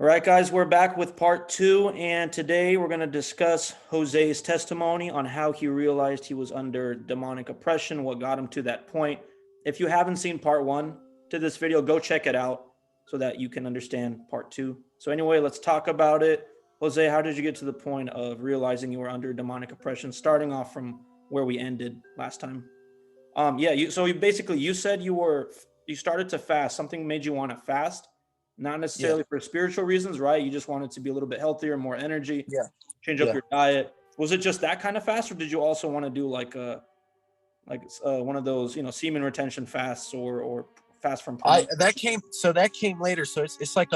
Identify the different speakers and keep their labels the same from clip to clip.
Speaker 1: All right, guys, we're back with part two, and today we're going to discuss Jose's testimony on how he realized he was under demonic oppression, what got him to that point. If you haven't seen part one to this video, go check it out so that you can understand part two. So anyway, let's talk about it. Jose, how did you get to the point of realizing you were under demonic oppression, starting off from where we ended last time? You said you started to fast. Something made you want to fast. Not necessarily for spiritual reasons, right? You just wanted to be a little bit healthier, more energy, change up your diet. Was it just that kind of fast, or did you also want to do one of those, semen retention fasts or fast from porn?
Speaker 2: That came later. So it's like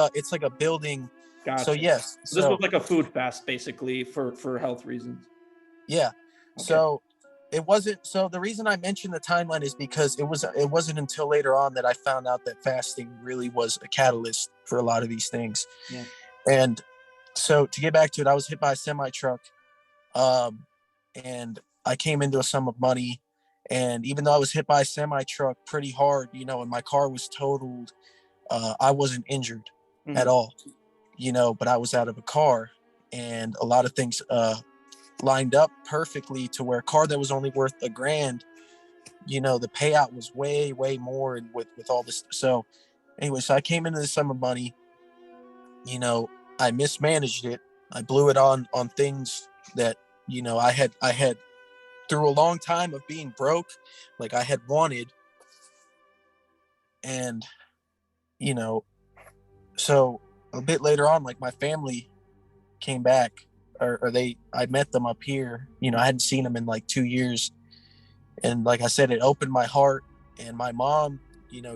Speaker 2: a building.
Speaker 1: Gotcha.
Speaker 2: So yes.
Speaker 1: So this was like a food fast, basically, for health reasons.
Speaker 2: Yeah. Okay. So it wasn't. So the reason I mentioned the timeline is because it wasn't until later on that I found out that fasting really was a catalyst for a lot of these things.
Speaker 1: Yeah.
Speaker 2: And so to get back to it, I was hit by a semi truck, and I came into a sum of money. And even though I was hit by a semi truck pretty hard, and my car was totaled, I wasn't injured at all, but I was out of a car, and a lot of things lined up perfectly to where a car that was only worth $1,000, the payout was way, way more. And with all this. So anyway, so I came into the sum of money, I mismanaged it. I blew it on things that, I had through a long time of being broke, like I had wanted. And, so a bit later on, like my family came back, I met them up here. I hadn't seen them in like 2 years. And like I said, it opened my heart. And my mom,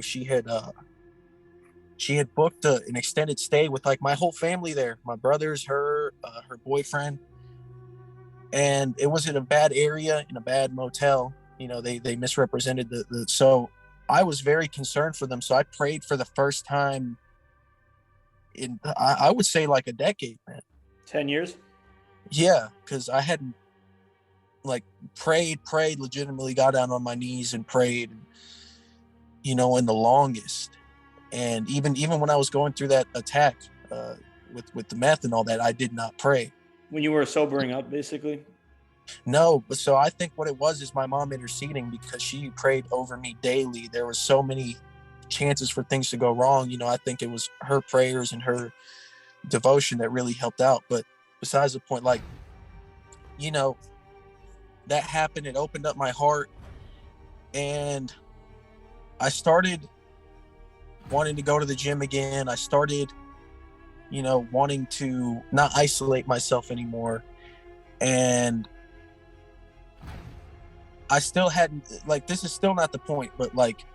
Speaker 2: she had booked an extended stay with like my whole family there, my brothers, her boyfriend. And it was in a bad area, in a bad motel. They misrepresented so I was very concerned for them. So I prayed for the first time in, I would say, like a decade, man.
Speaker 1: 10 years?
Speaker 2: Yeah, because I hadn't like prayed legitimately, got down on my knees and prayed, in the longest. And even when I was going through that attack with the meth and all that, I did not pray.
Speaker 1: When you were sobering up, basically?
Speaker 2: No, but so I think what it was is my mom interceding, because she prayed over me daily. There were so many chances for things to go wrong. I think it was her prayers and her devotion that really helped out. But besides the point, like, that happened. It opened up my heart, and I started wanting to go to the gym again. I started, wanting to not isolate myself anymore. And I still hadn't, like, this is still not the point, but like,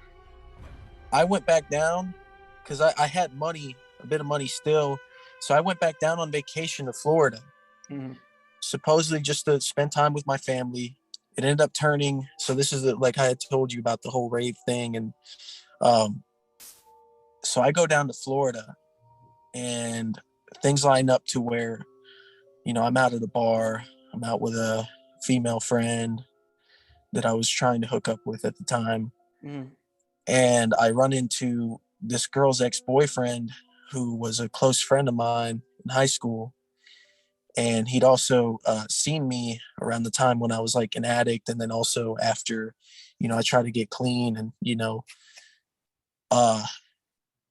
Speaker 2: I went back down because I had money, a bit of money still. So I went back down on vacation to Florida, supposedly just to spend time with my family. It ended up turning. So this is like I had told you about the whole rave thing. And so I go down to Florida, and things line up to where, I'm out at a bar. I'm out with a female friend that I was trying to hook up with at the time. And I run into this girl's ex-boyfriend, who was a close friend of mine in high school. And he'd also seen me around the time when I was like an addict. And then also after, I tried to get clean, and,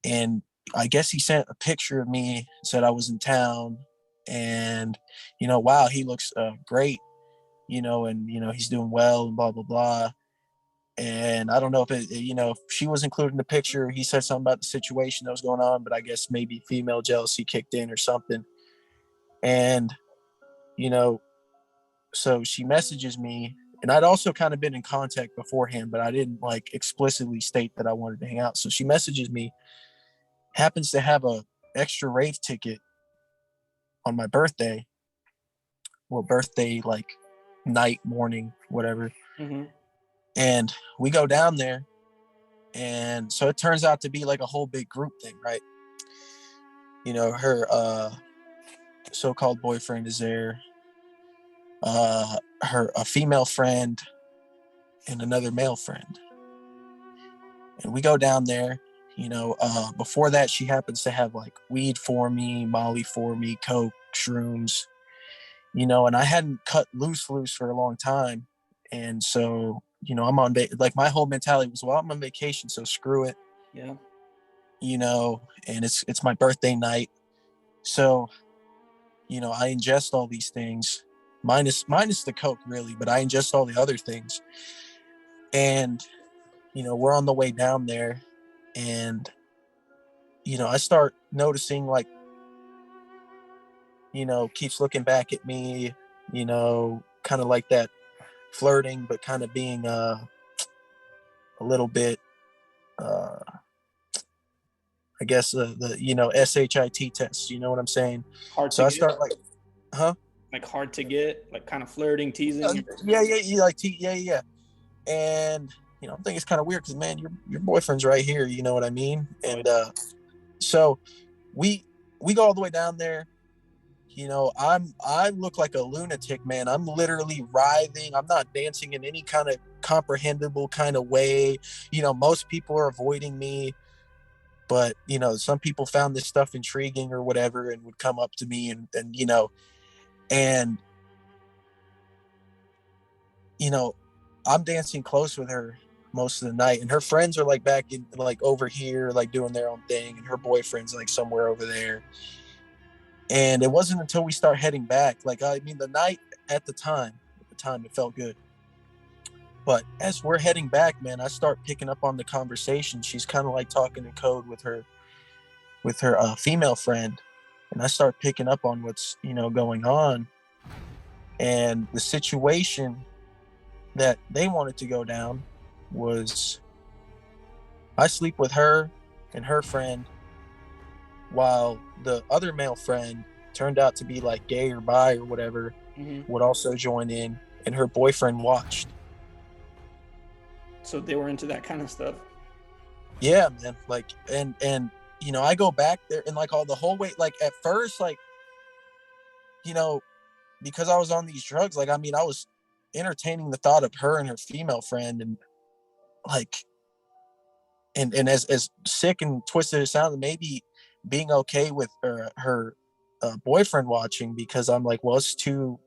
Speaker 2: and I guess he sent a picture of me, said I was in town, and, wow, he looks great, and, he's doing well, and blah, blah, blah. And I don't know if if she was included in the picture. He said something about the situation that was going on, but I guess maybe female jealousy kicked in or something. And, so she messages me, and I'd also kind of been in contact beforehand, but I didn't like explicitly state that I wanted to hang out. So she messages me, happens to have a extra rave ticket on my birthday. Well, birthday, like night, morning, whatever. And we go down there. And so it turns out to be like a whole big group thing, right? Her so-called boyfriend is there, a female friend, and another male friend. And we go down there, Before that, she happens to have like weed for me, Molly for me, coke, shrooms, and I hadn't cut loose for a long time. And so, I'm on, like my whole mentality was, well, I'm on vacation, so screw it,
Speaker 1: Yeah.
Speaker 2: And it's my birthday night. So, I ingest all these things, minus the coke really, but I ingest all the other things. And, we're on the way down there, and, I start noticing like, keeps looking back at me, kind of like that flirting, but kind of being a little bit, uh, I guess the SHIT test, you know what I'm saying?
Speaker 1: Hard to
Speaker 2: So I
Speaker 1: get.
Speaker 2: start like, huh?
Speaker 1: Like hard to get, like kind of flirting, teasing.
Speaker 2: Yeah, like yeah. And I'm thinking it's kind of weird because man, your boyfriend's right here, you know what I mean?
Speaker 1: Oh,
Speaker 2: And so we go all the way down there. I look like a lunatic, man. I'm literally writhing. I'm not dancing in any kind of comprehensible kind of way. Most people are avoiding me, but some people found this stuff intriguing or whatever and would come up to me and I'm dancing close with her most of the night, and her friends are like back in like over here like doing their own thing, and her boyfriend's like somewhere over there. And it wasn't until we start heading back, like the night at the time it felt good, but as we're heading back, man, I start picking up on the conversation. She's kind of like talking in code with her female friend, and I start picking up on what's going on. And the situation that they wanted to go down was I sleep with her and her friend, while the other male friend turned out to be like gay or bi or whatever, would also join in, and her boyfriend watched.
Speaker 1: So they were into that kind of stuff.
Speaker 2: Yeah, man. Like, and I go back there, and like all the whole way, like at first, like, because I was on these drugs, like, I was entertaining the thought of her and her female friend, and like, and as sick and twisted as it sounded, maybe being okay with her boyfriend watching, because I'm like, well, it's two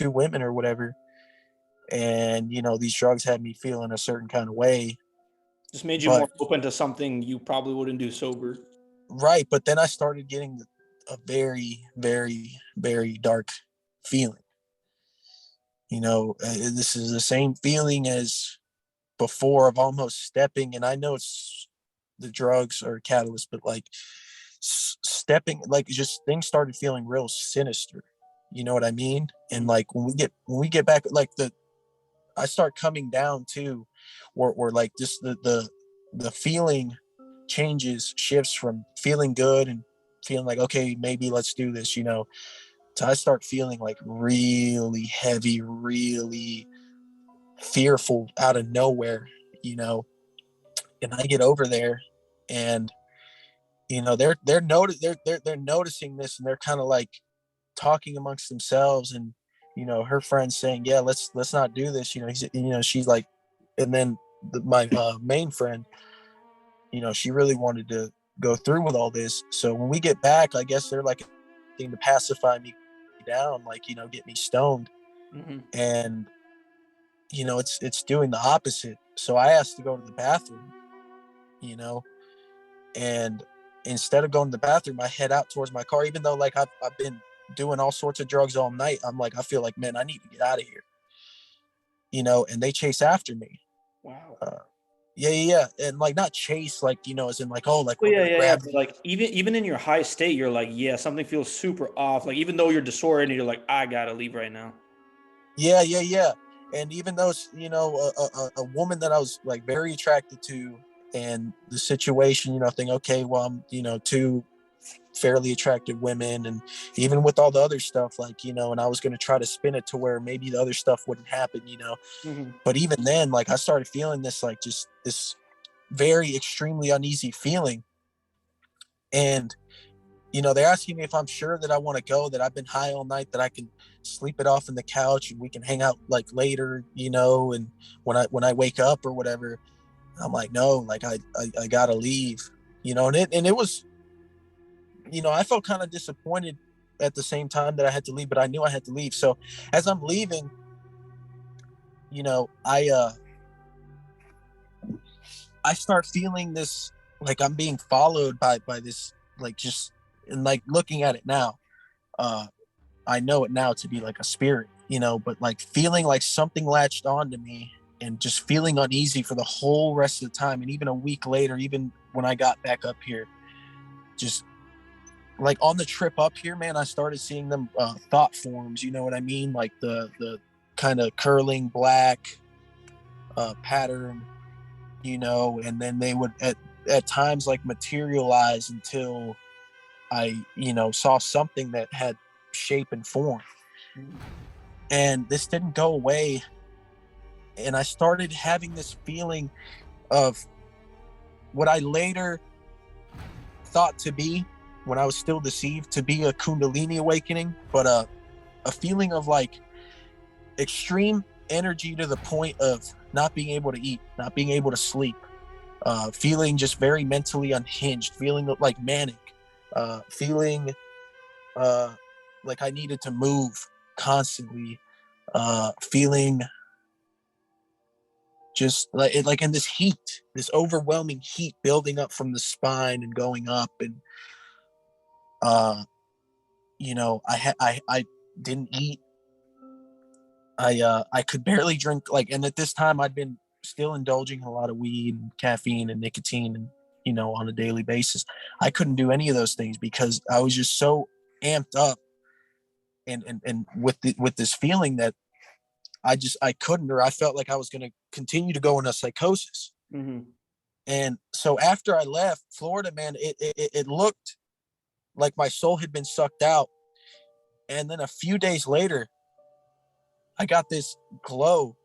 Speaker 2: women or whatever. And, these drugs had me feeling a certain kind of way.
Speaker 1: Just made you
Speaker 2: But
Speaker 1: more open to something you probably wouldn't do sober.
Speaker 2: right. But then I started getting a very, very, very dark feeling. This is the same feeling as before of almost stepping. And I know it's the drugs or catalyst, but like stepping, like just things started feeling real sinister. You know what I mean? And like when we get back, like I start coming down too, where like just the feeling shifts from feeling good and feeling like, okay, maybe let's do this, to I start feeling like really heavy, really fearful out of nowhere, and I get over there, and they're noticing this, and they're kind of like talking amongst themselves, and her friends saying, yeah, let's not do this, she's like, and then my main friend, she really wanted to go through with all this. So when we get back, I guess they're like to pacify me down, like, get me stoned. And it's doing the opposite. So I asked to go to the bathroom, and instead of going to the bathroom, I head out towards my car, even though like I've been doing all sorts of drugs all night. I'm like, I feel like, man, I need to get out of here, and they chase after me.
Speaker 1: Wow.
Speaker 2: Yeah. And like, not chase, like, as in like, oh, like,
Speaker 1: Well, yeah. But like even in your high state, you're like, yeah, something feels super off. Like even though you're disoriented, you're like, I gotta leave right now.
Speaker 2: Yeah. And even though it's, a woman that I was like very attracted to, and the situation, I think, okay, well, I'm, two fairly attractive women, and even with all the other stuff, like, and I was going to try to spin it to where maybe the other stuff wouldn't happen, but even then, like, I started feeling this, like, just this very extremely uneasy feeling. And they're asking me if I'm sure that I want to go, that I've been high all night, that I can sleep it off in the couch and we can hang out like later, and when I wake up or whatever. I'm like, no, like I gotta leave. you know, and it was, you know, I felt kind of disappointed at the same time that I had to leave, but I knew I had to leave. So as I'm leaving, you know, I start feeling this, like I'm being followed by this, like, just, and like looking at it now, uh I know it now to be like a spirit, you know, but like feeling like something latched onto me, and just feeling uneasy for the whole rest of the time. And even a week later, even when I got back up here, just like on the trip up here, man, I started seeing them thought forms, you know what I mean? Like the kind of curling black pattern, you know, and then they would at times like materialize until I, you know, saw something that had shape and form. And this didn't go away. And I started having this feeling of what I later thought to be, when I was still deceived, to be a Kundalini awakening, but a feeling of like extreme energy to the point of not being able to eat, not being able to sleep, feeling just very mentally unhinged, feeling like manic, feeling like I needed to move constantly, feeling just like in this heat, this overwhelming heat building up from the spine and going up. And you know, I didn't eat. I could barely drink, like, and at this time I'd been still indulging in a lot of weed and caffeine and nicotine, and, you know, on a daily basis. I couldn't do any of those things because I was just so amped up, and with this feeling that I couldn't, or I felt like I was going to continue to go into psychosis.
Speaker 1: Mm-hmm.
Speaker 2: And so after I left Florida, man, it looked like my soul had been sucked out. And then a few days later, I got this glow,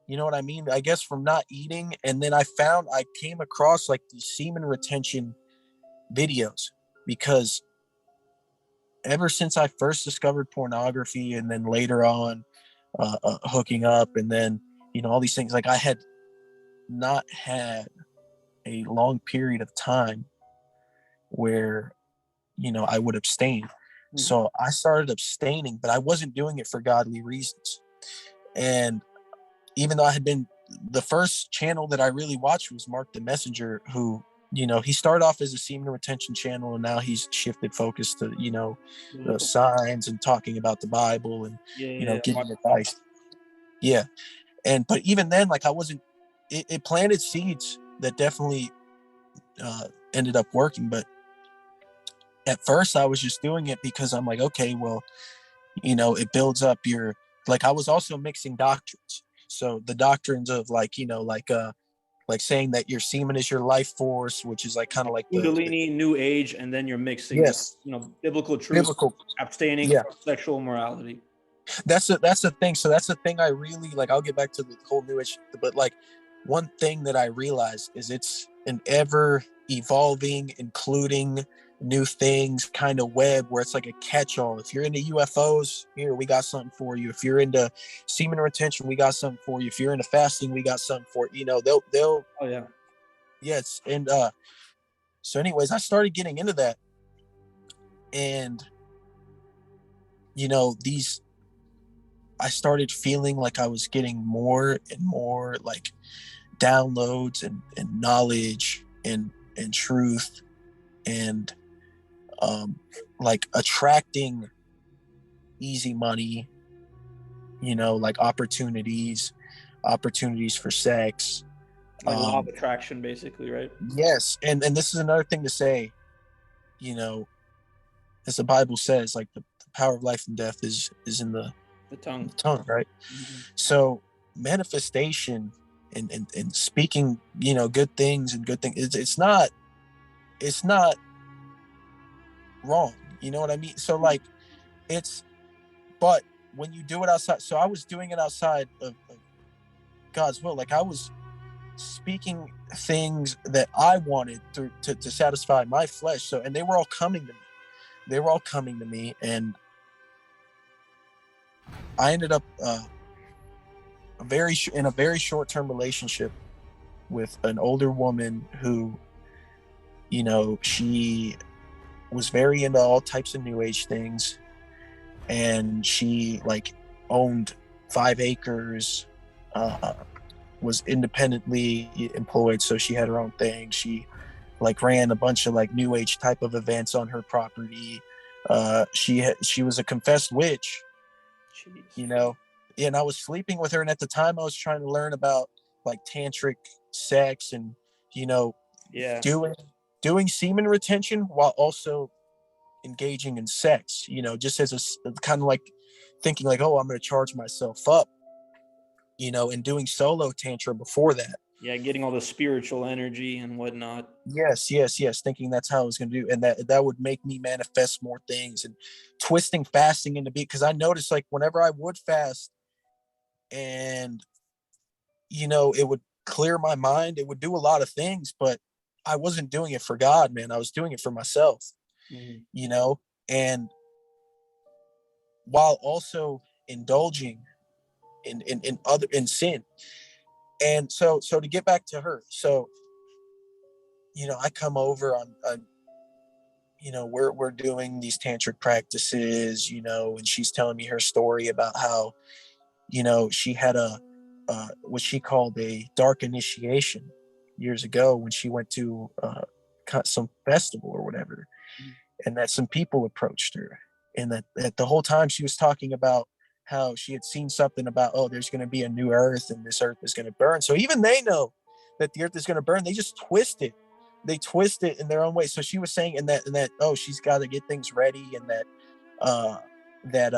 Speaker 2: you know what I mean? I guess from not eating. And then I came across like these semen retention videos, because ever since I first discovered pornography, and then later on hooking up, and then, you know, all these things, like I had not had a long period of time where, you know, I would abstain.
Speaker 1: Mm-hmm.
Speaker 2: So I started abstaining, but I wasn't doing it for godly reasons. And even though I had been, the first channel that I really watched was Mark the Messenger, who, you know, he started off as a semen retention channel, and now he's shifted focus to, you know, the signs and talking about the Bible, and, you know, giving advice. Yeah. But even then, like, I wasn't, it planted seeds that definitely ended up working. But at first I was just doing it because I'm like, okay, well, you know, it builds up your, like, I was also mixing doctrines. So the doctrines of, like, you know, like saying that your semen is your life force, which is like kind of like
Speaker 1: Kundalini, New Age, and then you're mixing,
Speaker 2: yes,
Speaker 1: you know, biblical truth, abstaining from sexual morality.
Speaker 2: That's the thing. So that's the thing I really like. I'll get back to the whole New Age, but like one thing that I realized is it's an ever evolving, including new things kind of web, where it's like a catch-all. If you're into UFOs, here we got something for you. If you're into semen retention, we got something for you. If you're into fasting, we got something for you. You know, they'll
Speaker 1: oh yeah,
Speaker 2: yes. And so anyways, I started getting into that, and you know, I started feeling like I was getting more and more like downloads and knowledge and truth, and like attracting easy money, you know, like opportunities for sex.
Speaker 1: like law of attraction, basically, right?
Speaker 2: Yes. And this is another thing to say, you know, as the Bible says, like the power of life and death is in the
Speaker 1: tongue,
Speaker 2: right? Mm-hmm. So manifestation and speaking, you know, good things and good things, it's not wrong, you know what I mean? So like but when you do it outside, so I was doing it outside of God's will. Like I was speaking things that I wanted to satisfy my flesh. So, and they were all coming to me. And I ended up in a very short-term relationship with an older woman who You know, she was very into all types of new age things, and she like owned 5 acres, uh, was independently employed, so she had her own thing. She like ran a bunch of like new age type of events on her property. She was a confessed witch,
Speaker 1: Jeez.
Speaker 2: you know, and I was sleeping with her, and at the time I was trying to learn about like tantric sex and, you know,
Speaker 1: Yeah.
Speaker 2: doing semen retention while also engaging in sex, you know, just as a kind of like thinking like, oh, I'm going to charge myself up, you know, and doing solo tantra before that.
Speaker 1: Yeah, getting all the spiritual energy and whatnot.
Speaker 2: Yes, thinking that's how I was going to do, and that would make me manifest more things, and twisting fasting into beat, because I noticed like whenever I would fast, and you know, it would clear my mind, it would do a lot of things, but I wasn't doing it for God, man. I was doing it for myself,
Speaker 1: Mhm.
Speaker 2: you know, and while also indulging in other in sin. And so to get back to her, so you know, I come over on you know, we're doing these tantric practices, you know, and she's telling me her story about how, you know, she had a what she called a dark initiation years ago when she went to some festival or whatever, and that some people approached her, and that the whole time she was talking about how she had seen something about, oh, there's going to be a new earth and this earth is going to burn. So even they know that the earth is going to burn. They just twist it. They twist it in their own way. So she was saying in that oh, she's got to get things ready, and uh that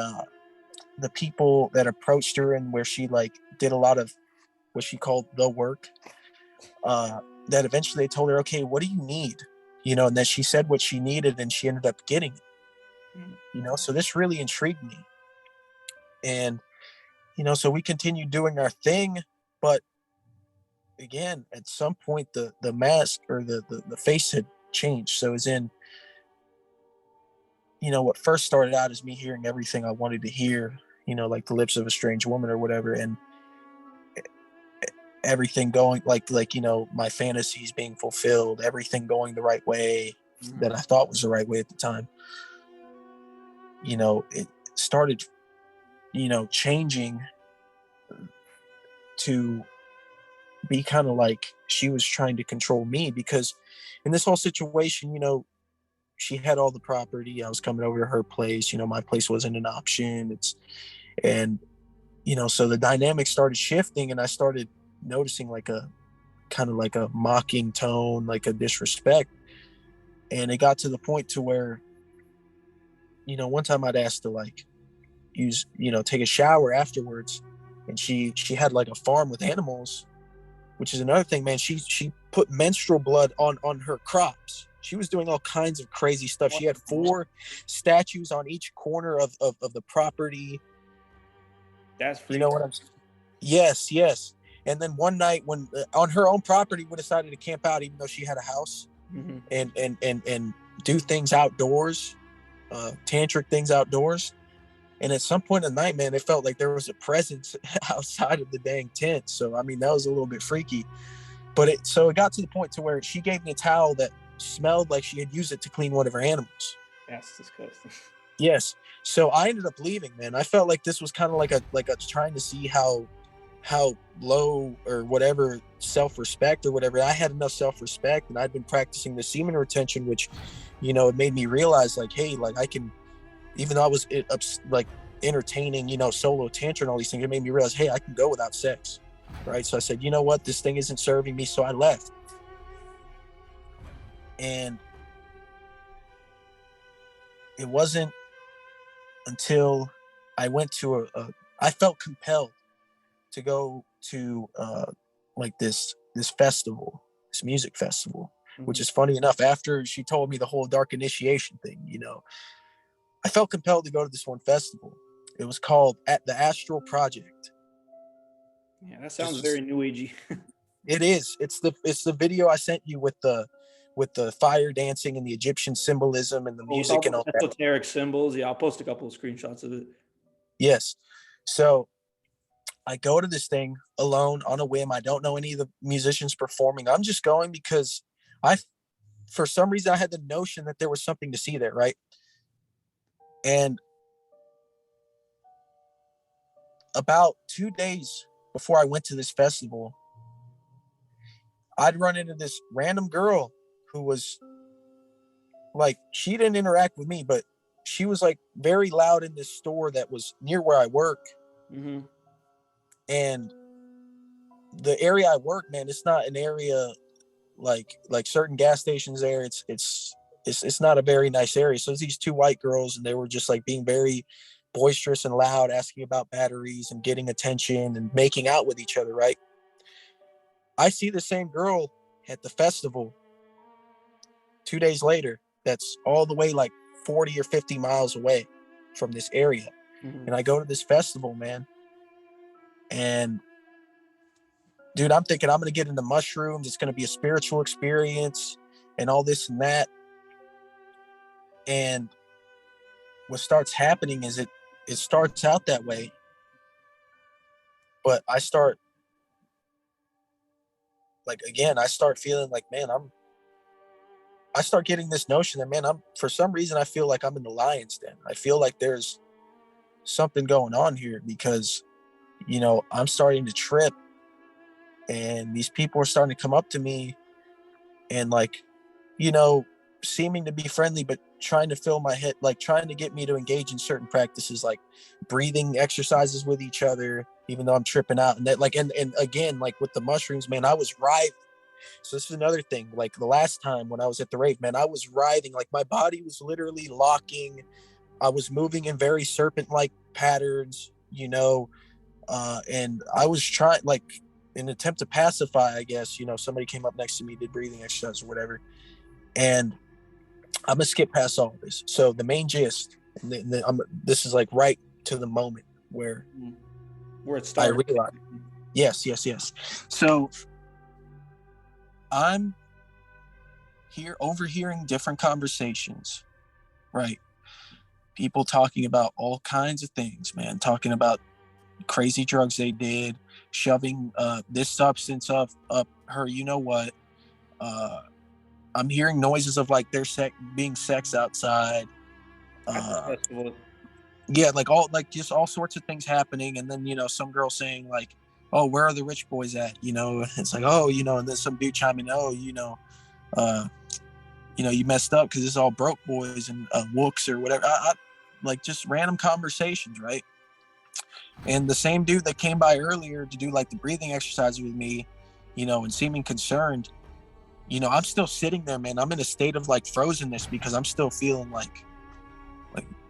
Speaker 2: the people that approached her and where she like did a lot of what she called the work, that eventually they told her, okay, what do you need, you know, and then she said what she needed and she ended up getting it,
Speaker 1: Mhm.
Speaker 2: you know. So this really intrigued me, and you know, so we continued doing our thing, but again, at some point the mask or the face had changed. So as in, you know, what first started out as me hearing everything I wanted to hear, you know, like the lips of a strange woman or whatever, and everything going like you know, my fantasies being fulfilled, everything going the right way
Speaker 1: Mhm.
Speaker 2: that I thought was the right way at the time. You know, it started, you know, changing to be kind of like she was trying to control me, because in this whole situation, you know, she had all the property. I was coming over to her place. You know, my place wasn't an option. And you know, so the dynamic started shifting, and I started noticing like a kind of like a mocking tone, like a disrespect. And it got to the point to where, you know, one time I'd asked to like use, you know, take a shower afterwards, and she had like a farm with animals, which is another thing, man. She put menstrual blood on her crops. She was doing all kinds of crazy stuff.
Speaker 1: What?
Speaker 2: She had 4 statues on each corner of the property.
Speaker 1: That's
Speaker 2: You know
Speaker 1: freaky.
Speaker 2: what I'm saying? Yes. And then one night when on her own property, we decided to camp out, even though she had a house,
Speaker 1: Mhm.
Speaker 2: and do things outdoors, tantric things outdoors. And at some point in the night, man, it felt like there was a presence outside of the dang tent. So I mean, that was a little bit freaky. But it got to the point to where she gave me a towel that smelled like she had used it to clean one of her animals.
Speaker 1: That's disgusting.
Speaker 2: Yes. So I ended up leaving, man. I felt like this was kind of like a trying to see how low or whatever self-respect or whatever. I had enough self-respect, and I'd been practicing the semen retention, which, you know, it made me realize like, hey, like I can, even though I was like entertaining, you know, solo tantra and all these things, it made me realize, hey, I can go without sex. Right. So I said, you know what, this thing isn't serving me. So I left. And it wasn't until I went to I felt compelled to go to like this festival, this music festival, which
Speaker 1: Mhm.
Speaker 2: is funny enough. After she told me the whole dark initiation thing, you know, I felt compelled to go to this one festival. It was called at the Astral Project.
Speaker 1: Yeah, that sounds
Speaker 2: Just
Speaker 1: very new agey.
Speaker 2: it is. It's the video I sent you with the fire dancing and the Egyptian symbolism and the
Speaker 1: Oh, with
Speaker 2: music
Speaker 1: all
Speaker 2: and all
Speaker 1: the
Speaker 2: that.
Speaker 1: esoteric symbols. Yeah, I'll post a couple of screenshots of it.
Speaker 2: Yes. So I go to this thing alone on a whim. I don't know any of the musicians performing. I'm just going because I for some reason I had the notion that there was something to see there, right? And about 2 days before I went to this festival, I'd run into this random girl who was like, she didn't interact with me, but she was like very loud in this store that was near where I work.
Speaker 1: Mm-hmm.
Speaker 2: And the area I work, man, it's not an area like certain gas stations there. It's not a very nice area. So it's these two white girls, and they were just like being very boisterous and loud, asking about batteries and getting attention and making out with each other, right? I see the same girl at the festival 2 days later, that's all the way like 40 or 50 miles away from this area.
Speaker 1: Mm-hmm.
Speaker 2: And I go to this festival, man. And dude, I'm thinking I'm going to get into mushrooms. It's going to be a spiritual experience and all this and that. And what starts happening is it starts out that way. But I start feeling like, man, I start getting this notion that, man, for some reason, I feel like I'm in the lion's den. I feel like there's something going on here because, I'm starting to trip, and these people are starting to come up to me and like, seeming to be friendly, but trying to fill my head, like trying to get me to engage in certain practices, like breathing exercises with each other, even though I'm tripping out. And that, like, and again, like with the mushrooms, man, I was writhing. So this is another thing. Like the last time when I was at the rave, man, I was writhing. Like my body was literally locking. I was moving in very serpent-like patterns, and I was trying, like, in an attempt to pacify, I guess, somebody came up next to me, did breathing exercise or whatever. And I'm gonna skip past all of this. So the main gist, this is like right to the moment where
Speaker 1: it started.
Speaker 2: I realized, yes. So I'm here overhearing different conversations, right? People talking about all kinds of things, man. Talking about crazy drugs they did, shoving this substance up her, what. I'm hearing noises of like their being sex outside. Yeah, like just all sorts of things happening, and then some girl saying like, "Oh, where are the rich boys at?" It's like, "Oh, and then some dude chiming, "Oh, you messed up because it's all broke boys and wooks or whatever." Like just random conversations, right? And the same dude that came by earlier to do like the breathing exercise with me, and seeming concerned, I'm still sitting there, man. I'm in a state of like frozenness because I'm still feeling like,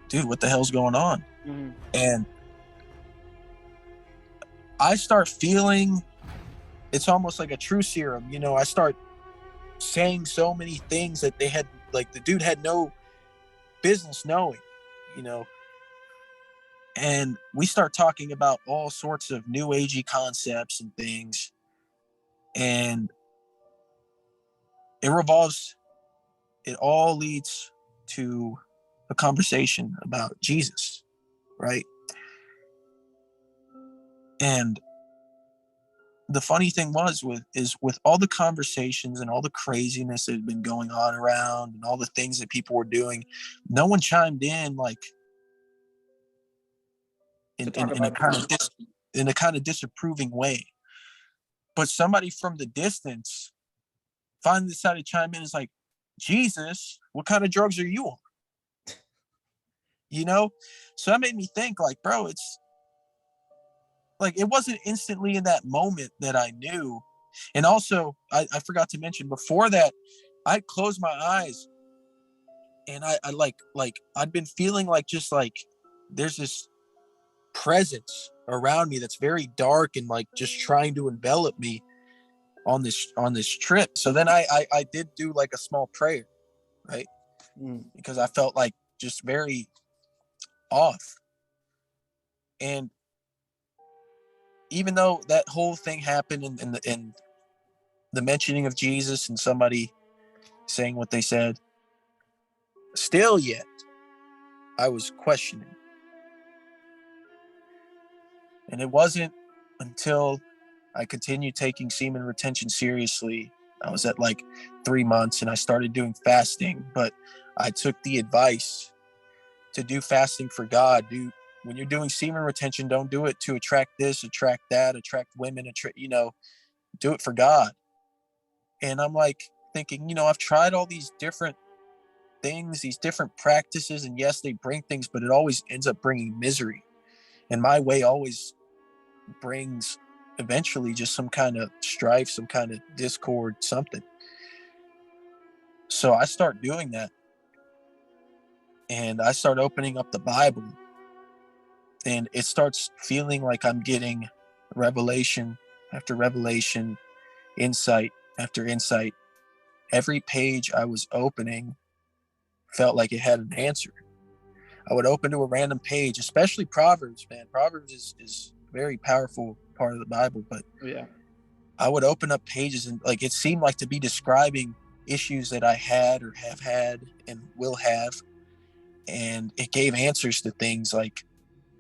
Speaker 2: dude, what the hell's going on?
Speaker 1: Mm-hmm.
Speaker 2: And I start feeling it's almost like a true serum. I start saying so many things that the dude had no business knowing, and we start talking about all sorts of new agey concepts and things. And it all leads to a conversation about Jesus, right? And the funny thing with all the conversations and all the craziness that had been going on around and all the things that people were doing, no one chimed in like in a kind of disapproving way. But somebody from the distance finally decided to chime in. Is like, Jesus, what kind of drugs are you on? So that made me think like, bro, it's like, it wasn't instantly in that moment that I knew. And also I forgot to mention before that, I closed my eyes and I like I'd been feeling like, just like there's this presence around me that's very dark and like just trying to envelop me on this trip. So then I did do like a small prayer, right? Because I felt like just very off. And even though that whole thing happened in the mentioning of Jesus and somebody saying what they said, still yet I was questioning. And it wasn't until I continued taking semen retention seriously I was at like 3 months, and I started doing fasting. But I took the advice to do fasting for God. When you're doing semen retention, don't do it to attract this, attract that, attract women, do it for God. And I'm like thinking, I've tried all these different things, these different practices, and yes, they bring things, but it always ends up bringing misery. And my way always brings eventually just some kind of strife, some kind of discord, something. So I start doing that, and I start opening up the Bible, and it starts feeling like I'm getting revelation after revelation, insight after insight. Every page I was opening felt like it had an answer. I would open to a random page, especially Proverbs, man. Proverbs is a very powerful part of the Bible, but
Speaker 1: Yeah.
Speaker 2: I would open up pages, and like it seemed like to be describing issues that I had or have had and will have. And it gave answers to things like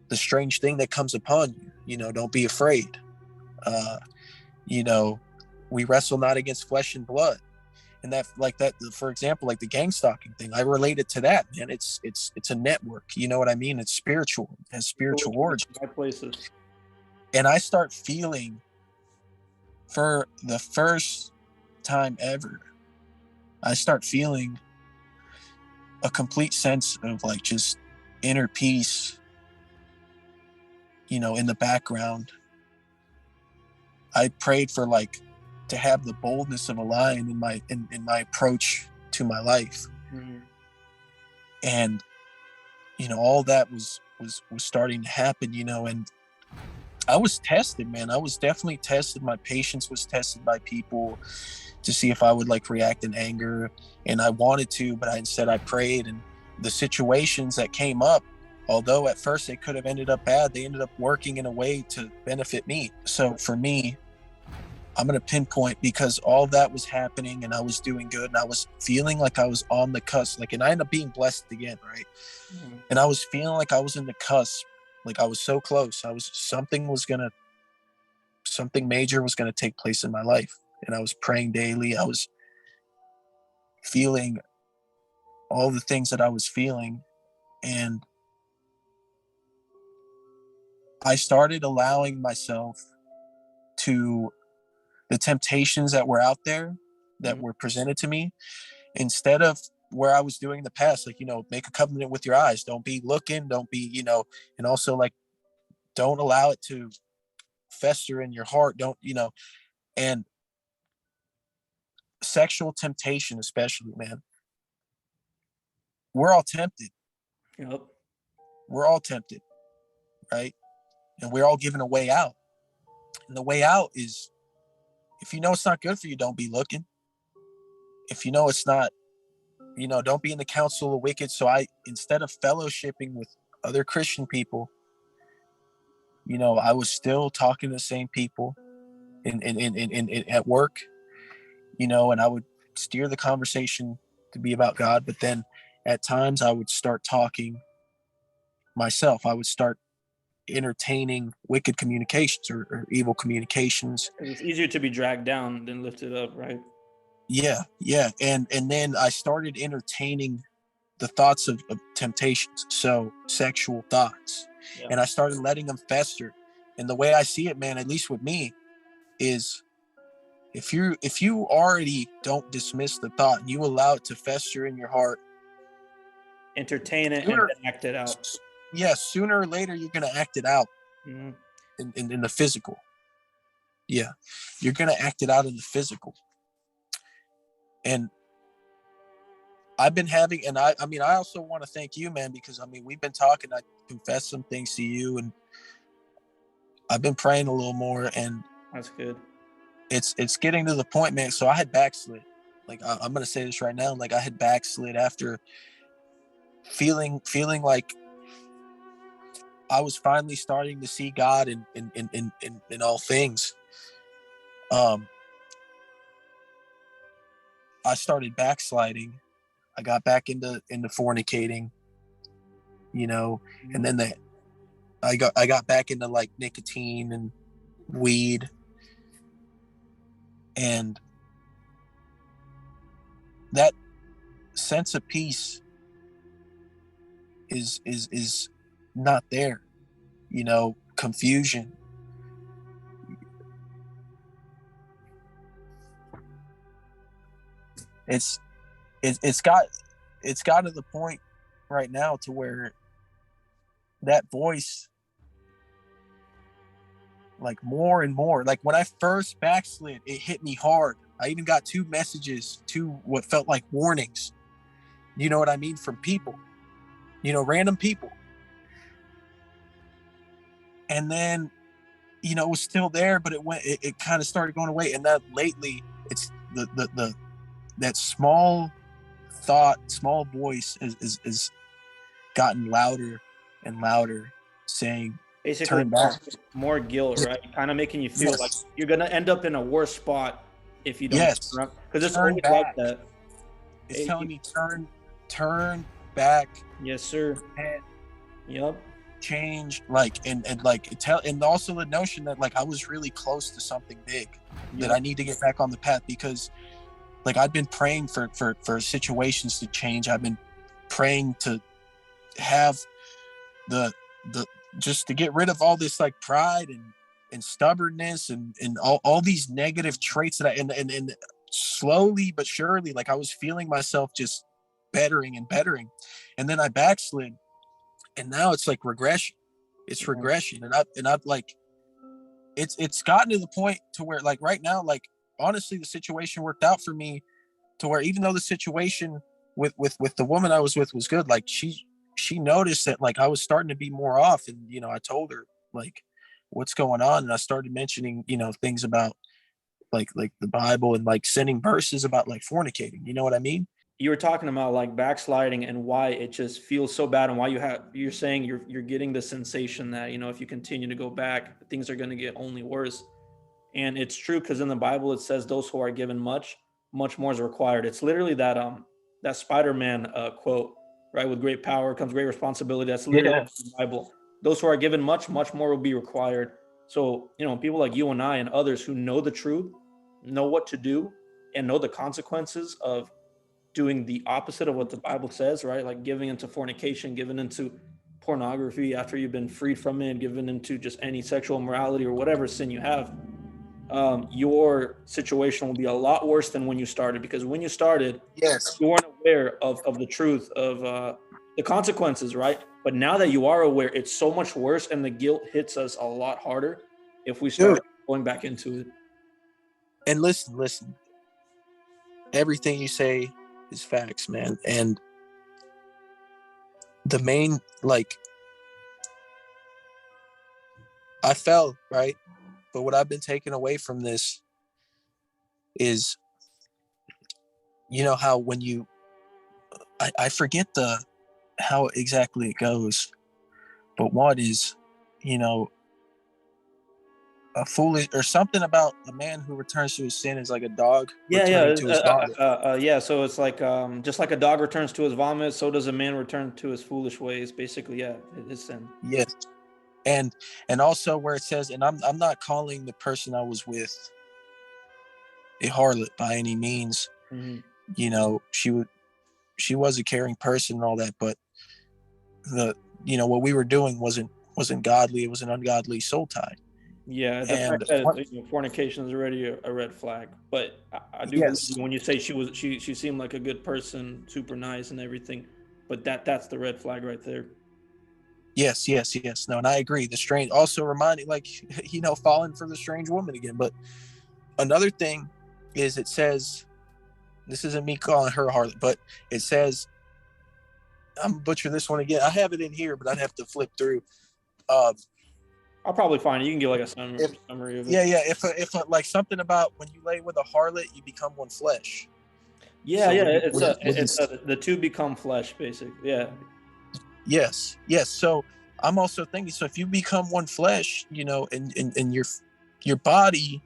Speaker 2: the strange thing that comes upon you, don't be afraid. Uh, you know, we wrestle not against flesh and blood. And that, for example, like the gang stalking thing, I related to that, man. It's a network. You know what I mean? It's spiritual, it has spiritual origins.
Speaker 1: My places.
Speaker 2: And I start feeling, for the first time ever, I start feeling a complete sense of like just inner peace, in the background. I prayed for like to have the boldness of a lion in my approach to my life.
Speaker 1: Mm-hmm.
Speaker 2: And all that was starting to happen, and I was tested, man. I was definitely tested. My patience was tested by people to see if I would like react in anger, and I wanted to, but instead I prayed. And the situations that came up, although at first they could have ended up bad, they ended up working in a way to benefit me. So for me, I'm going to pinpoint, because all that was happening and I was doing good and I was feeling like I was on the cusp, and I ended up being blessed again, right? Mm-hmm. And I was feeling like I was in the cusp, like I was so close. Something major was going to take place in my life. And I was praying daily. I was feeling all the things that I was feeling. And I started allowing myself to the temptations that were out there, that were presented to me, instead of where I was doing in the past, like, make a covenant with your eyes. Don't be looking, don't be, and also like, don't allow it to fester in your heart. Don't, and sexual temptation, especially, man, we're all tempted.
Speaker 1: Yep.
Speaker 2: We're all tempted, right? And we're all given a way out. And the way out is, if you know it's not good for you, don't be looking. If you know it's not, don't be in the council of wicked. So instead of fellowshipping with other Christian people, I was still talking to the same people in at work, and I would steer the conversation to be about God. But then at times I would start talking myself. I would start entertaining wicked communications or evil communications.
Speaker 1: It's easier to be dragged down than lifted up, right?
Speaker 2: Yeah. And then I started entertaining the thoughts of temptations, so sexual thoughts. Yeah. And I started letting them fester. And the way I see it, man, at least with me, is if you already don't dismiss the thought and you allow it to fester in your heart,
Speaker 1: entertain it, and then act it out.
Speaker 2: Yeah, sooner or later you're gonna act it out. Mm-hmm. in the physical. Yeah, you're gonna act it out in the physical. And I've been having, and I also want to thank you, man, because we've been talking. I confessed some things to you, and I've been praying a little more, and
Speaker 1: that's good.
Speaker 2: It's getting to the point, man. So I had backslid. Like I'm gonna say this right now. Like I had backslid after feeling like I was finally starting to see God in all things. I started backsliding. I got back into fornicating, and then I got back into like nicotine and weed. And that sense of peace is not there. Confusion. It's got to the point right now to where that voice, like, more and more, like when I first backslid, it hit me hard. I even got 2 messages, 2 what felt like warnings, you know what I mean, from people, random people. And then, it was still there, but it kind of started going away. And that lately, it's the that small voice is gotten louder and louder, saying,
Speaker 1: Basically,
Speaker 2: turn back.
Speaker 1: more guilt, right? Kind of making you feel like
Speaker 2: Yes.
Speaker 1: you're gonna end up in a worse spot if you don't.
Speaker 2: Yes.
Speaker 1: Because it's
Speaker 2: Turn
Speaker 1: always like
Speaker 2: back.
Speaker 1: that.
Speaker 2: It's telling me turn back
Speaker 1: Yes, sir.
Speaker 2: and
Speaker 1: Yep.
Speaker 2: change, like, and like tell, and also the notion that, like, I was really close to something big, that I need to get back on the path, because, like, I've been praying for situations to change. I've been praying to have the just to get rid of all this, like, pride and stubbornness and all these negative traits that and slowly but surely, like, I was feeling myself just bettering and bettering, and then I backslid, and now it's like regression. It's regression, and I've like, it's gotten to the point to where, like, right now, like, honestly, the situation worked out for me to where, even though the situation with the woman I was with was good, like, she noticed that, like, I was starting to be more off, and I told her, like, what's going on, and I started mentioning, things about, like the Bible, and, like, sending verses about, like, fornicating, you know what I mean?
Speaker 1: You were talking about like backsliding and why it just feels so bad, and why you're saying you're getting the sensation that, if you continue to go back, things are going to get only worse. And it's true, because in the Bible it says those who are given much, much more is required. It's literally that Spider-Man quote, right? With great power comes great responsibility. That's literally
Speaker 2: Yeah.
Speaker 1: in the Bible. Those who are given much, much more will be required. So, people like you and I and others who know the truth, know what to do, and know the consequences of doing the opposite of what the Bible says, right? Like giving into fornication, giving into pornography after you've been freed from it, giving into just any sexual immorality or whatever sin you have. Your situation will be a lot worse than when you started, because when you started,
Speaker 2: Yes.
Speaker 1: you weren't aware of the truth of the consequences, right? But now that you are aware, it's so much worse, and the guilt hits us a lot harder if we start
Speaker 2: Dude,
Speaker 1: going back into it.
Speaker 2: and listen, everything you say is facts, man. And the main, like, I fell, right? But what I've been taking away from this is, how when I forget how exactly it goes, but one is, you know, a foolish, or something about a man who returns to his sin is like a dog
Speaker 1: Yeah,
Speaker 2: returning
Speaker 1: yeah,
Speaker 2: to his vomit.
Speaker 1: yeah. So it's like just like a dog returns to his vomit, so does a man return to his foolish ways. Basically, yeah, his sin.
Speaker 2: Yes. And also where it says, and I'm not calling the person I was with a harlot by any means.
Speaker 1: Mhm.
Speaker 2: She was a caring person and all that, but what we were doing wasn't godly. It was an ungodly soul tie.
Speaker 1: Yeah, the fact
Speaker 2: And
Speaker 1: that fornication is already a red flag. But I do believe
Speaker 2: yes,
Speaker 1: you when you say she seemed like a good person, super nice and everything. But that's the red flag right there.
Speaker 2: yes. No, and I agree. The strange, also reminding, like, falling for the strange woman again. But another thing is, it says, this isn't me calling her a harlot, but it says, I'm gonna butcher this one again. I have it in here, but I'd have to flip through. Uh,
Speaker 1: I'll probably find it. You can give like a
Speaker 2: if
Speaker 1: summary of it.
Speaker 2: yeah, if like something about when you lay with a harlot, you become one flesh.
Speaker 1: Yeah,
Speaker 2: So
Speaker 1: yeah.
Speaker 2: what is
Speaker 1: The two become flesh, basically. Yeah.
Speaker 2: yes. So I'm also thinking, so if you become one flesh, and your body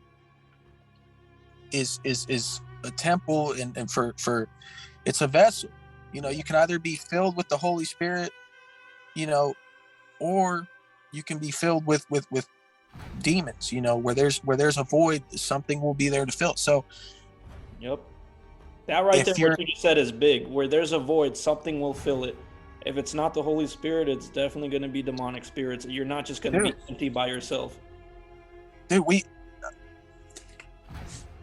Speaker 2: is a temple, and for it's a vessel. You can either be filled with the Holy Spirit, or you can be filled with demons. Where there's a void, something will be there to fill. So
Speaker 1: Yep. That right there,
Speaker 2: If
Speaker 1: what
Speaker 2: you're
Speaker 1: you just said is big. Where there's a void, something will fill it. If it's not the Holy Spirit, it's definitely going to be demonic spirits. You're not just going to be
Speaker 2: dude,
Speaker 1: empty by yourself.
Speaker 2: we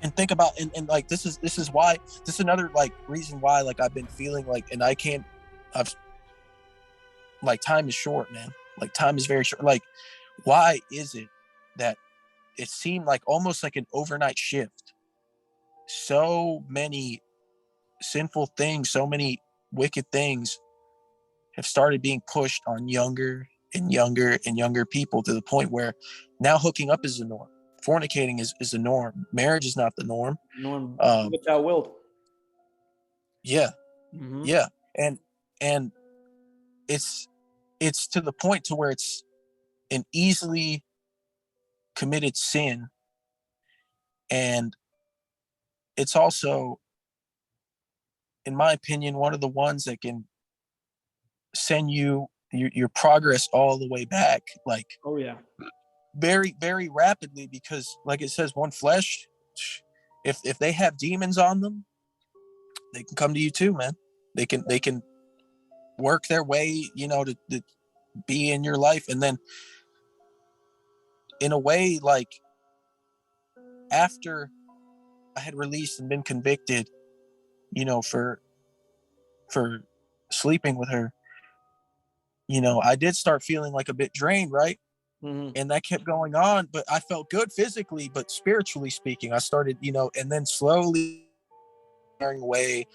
Speaker 2: and think about and like this is why this is another like reason why like I've been feeling like and I can't I've like time is short, man. Like time is very short. Like why is it that it seemed like almost like an overnight shift? So many sinful things, so many wicked things have started being pushed on younger and younger and younger people to the point where now hooking up is the norm. Fornicating is the norm. Marriage is not the norm.
Speaker 1: Norm,
Speaker 2: Um,
Speaker 1: which I will.
Speaker 2: yeah,
Speaker 1: Mm-hmm.
Speaker 2: yeah, and it's it's to the point to where it's an easily committed sin, and it's also, in my opinion, one of the ones that can send your progress all the way back, like
Speaker 1: Oh yeah.
Speaker 2: very very rapidly, because like it says, one flesh. If they have demons on them, they can come to you too, man. They can work their way, to be in your life, and then in a way, like after I had released and been convicted, for sleeping with her, I did start feeling like a bit drained, right?
Speaker 1: Mm-hmm.
Speaker 2: And that kept going on, but I felt good physically, but spiritually speaking, I started, and then slowly wearing away.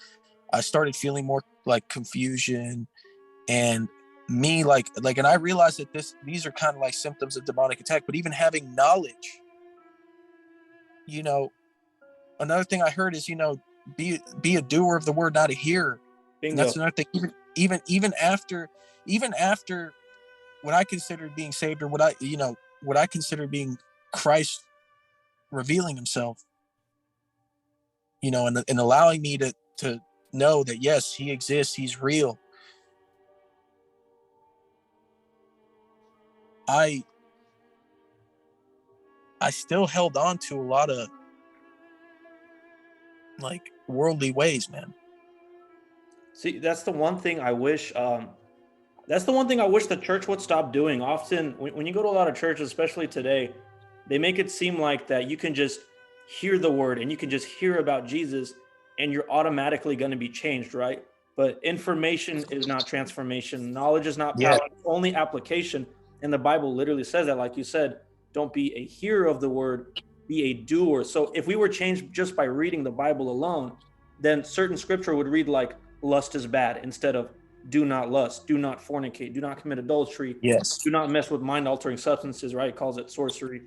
Speaker 2: I started feeling more like confusion and me and I realized that these are kind of like symptoms of demonic attack. But even having knowledge, you know, another thing I heard is, be a doer of the word, not a hearer. And
Speaker 1: Bingo.
Speaker 2: that's another thing. Even after what I considered being saved, or what I consider being Christ revealing himself, and allowing me to know that yes, he exists, he's real. I I still held on to a lot of like worldly ways, man.
Speaker 1: See, that's the one thing I wish. That's the one thing I wish the church would stop doing. Often, when you go to a lot of churches, especially today, they make it seem like that you can just hear the word and you can just hear about Jesus and you're automatically going to be changed, right? But information is not transformation. Knowledge is not
Speaker 2: Yeah.
Speaker 1: power. It's only application. And the Bible literally says that, like you said, don't be a hearer of the word, be a doer. So if we were changed just by reading the Bible alone, then certain scripture would read like lust is bad instead of do not lust, do not fornicate, do not commit adultery,
Speaker 2: Yes.
Speaker 1: do not mess with mind altering substances, right? It calls it sorcery.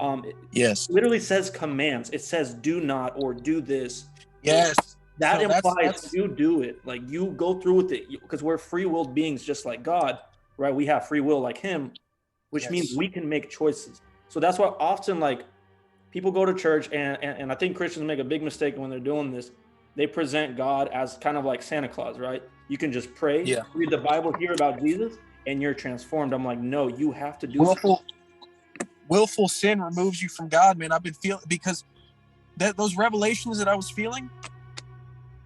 Speaker 1: It
Speaker 2: Yes.
Speaker 1: literally says commands. It says do not or do this.
Speaker 2: Yes.
Speaker 1: That
Speaker 2: So
Speaker 1: implies
Speaker 2: that's
Speaker 1: you do it. Like you go through with it because we're free willed beings just like God, right? We have free will like Him, which means
Speaker 2: yes.
Speaker 1: we can make choices. So that's why often like people go to church and I think Christians make a big mistake when they're doing this. They present God as kind of like Santa Claus, right? You can just pray,
Speaker 2: Yeah.
Speaker 1: read the Bible, hear about Jesus, and you're transformed. I'm like, no, you have to do something.
Speaker 2: Willful sin removes you from God, man. I've been feeling, because those revelations that I was feeling,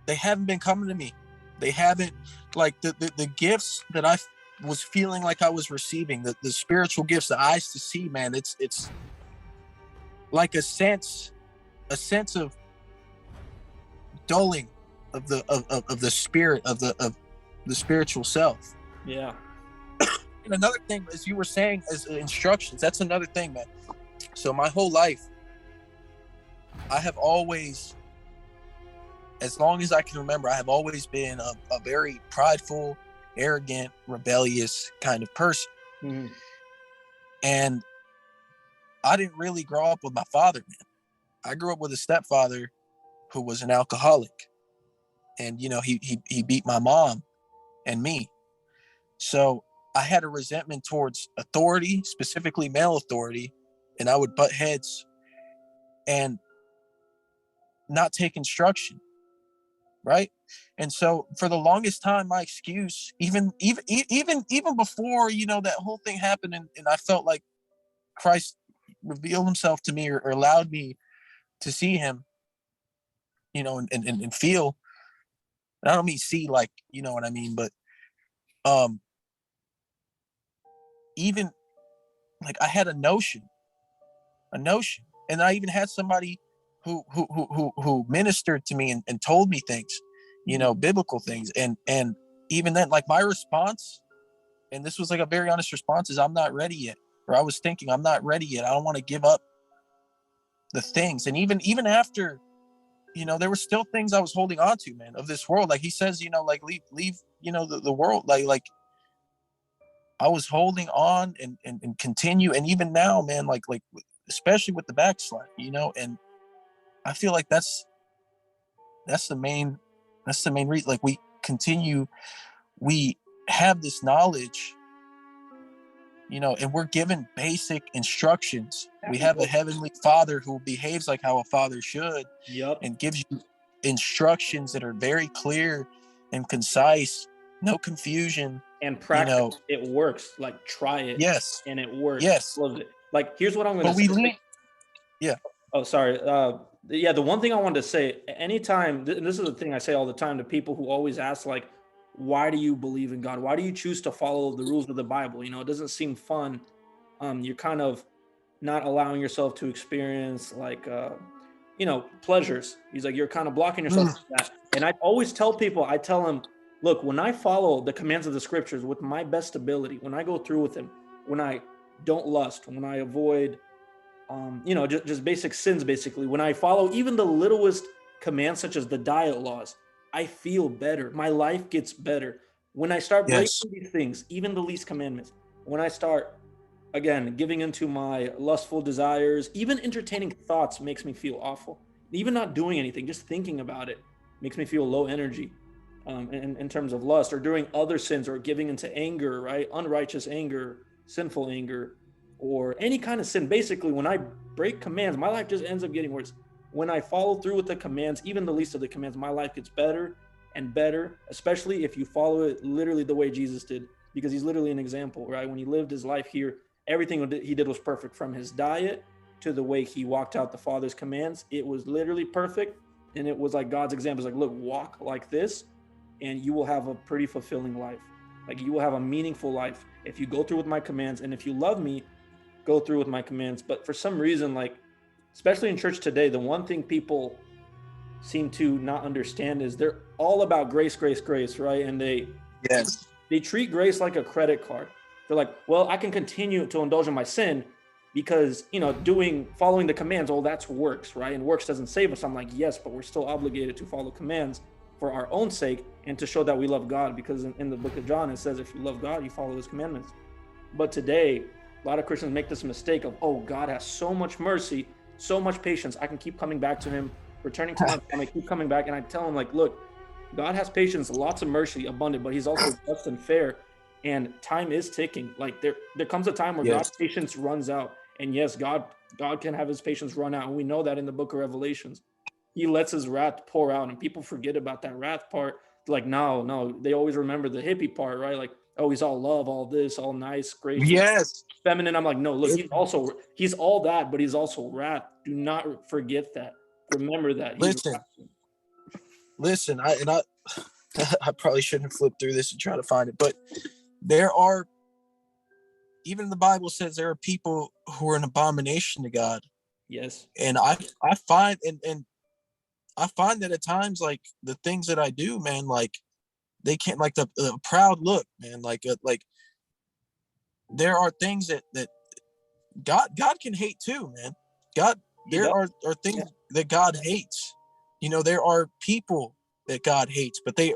Speaker 2: they haven't been coming to me. They haven't, like the gifts that I was feeling like I was receiving, the spiritual gifts, the eyes to see, man. It's like a sense of dulling of the spirit of the spiritual self.
Speaker 1: Yeah.
Speaker 2: And another thing, as you were saying, as instructions, that's another thing, man. So my whole life, I have always, as long as I can remember, I have always been a very prideful, arrogant, rebellious kind of person.
Speaker 1: Mhm.
Speaker 2: And I didn't really grow up with my father, man. I grew up with a stepfather who was an alcoholic. And, he beat my mom and me. So I had a resentment towards authority, specifically male authority, and I would butt heads and not take instruction, right? And so for the longest time, my excuse, even before that whole thing happened, and I felt like Christ revealed himself to me, or allowed me to see him, and feel. And I don't mean see, like, you know what I mean, but even like I had a notion, and I even had somebody who ministered to me and told me things, biblical things, and even then, like my response, and this was like a very honest response, is I'm not ready yet, or I was thinking I'm not ready yet. I don't want to give up the things, and even after, there were still things I was holding on to, man, of this world. Like he says, like leave, the world, like I was holding on and continue, and even now, man, like especially with the backslide, and I feel like that's the main reason. Like we have this knowledge, and we're given basic instructions. We have a heavenly Father who behaves like how a father should,
Speaker 1: Yep.
Speaker 2: and gives you instructions that are very clear and concise, no confusion,
Speaker 1: And practice. It works. Like try it.
Speaker 2: Yes.
Speaker 1: And it works.
Speaker 2: Yes.
Speaker 1: Love it. Like here's what I'm gonna
Speaker 2: But
Speaker 1: say.
Speaker 2: Yeah.
Speaker 1: Oh, sorry. Yeah, the one thing I wanted to say, anytime, and this is the thing I say all the time to people who always ask, like, why do you believe in God? Why do you choose to follow the rules of the Bible? It doesn't seem fun. You're kind of not allowing yourself to experience like pleasures. He's like, you're kind of blocking yourself from that. And I always tell people, I tell them, look, when I follow the commands of the scriptures with my best ability, when I go through with them, when I don't lust, when I avoid just basic sins, basically, when I follow even the littlest commands, such as the diet laws, I feel better. My life gets better. When I start
Speaker 2: Yes.
Speaker 1: breaking these things, even the least commandments, when I start, again, giving into my lustful desires, even entertaining thoughts makes me feel awful. Even not doing anything, just thinking about it makes me feel low energy in terms of lust, or doing other sins, or giving into anger, right? Unrighteous anger, sinful anger, or any kind of sin. Basically, when I break commands, my life just ends up getting worse. When I follow through with the commands, even the least of the commands, my life gets better and better, especially if you follow it literally the way Jesus did, because he's literally an example, right? When he lived his life here, everything he did was perfect, from his diet to the way he walked out the Father's commands. It was literally perfect. And it was like God's example. It's like, look, walk like this, and you will have a pretty fulfilling life. Like you will have a meaningful life if you go through with my commands. And if you love me, go through with my commands. But for some reason, like, especially in church today, the one thing people seem to not understand is they're all about grace, grace, grace, right? And they treat grace like a credit card. They're like, well, I can continue to indulge in my sin because, following the commands, oh, that's works, right? And works doesn't save us. I'm like, yes, but we're still obligated to follow commands for our own sake and to show that we love God, because in the book of John, it says, if you love God, you follow his commandments. But today, a lot of Christians make this mistake of, oh, God has so much mercy, so much patience. I can keep coming back to him, returning to my family, keep coming back. And I tell him, like, look, God has patience, lots of mercy, abundant, but he's also just and fair. And time is ticking. Like there comes a time where God's patience runs out. And yes, God can have his patience run out. And we know that in the book of Revelations. He lets his wrath pour out, and people forget about that wrath part. Like, no, they always remember the hippie part, right? Like, oh, he's all love, all this, all nice, gracious, feminine. I'm like, no, look, he's all that, but he's also wrath. Do not forget that. Remember that.
Speaker 2: Listen, I I probably shouldn't flip through this and try to find it, but there are, even the Bible says there are people who are an abomination to God.
Speaker 1: Yes.
Speaker 2: And I find and I find that at times, like the things that I do, man, like they can't, like the proud look, man, like there are things that God can hate too, man. There are things that God hates. There are people that God hates, but they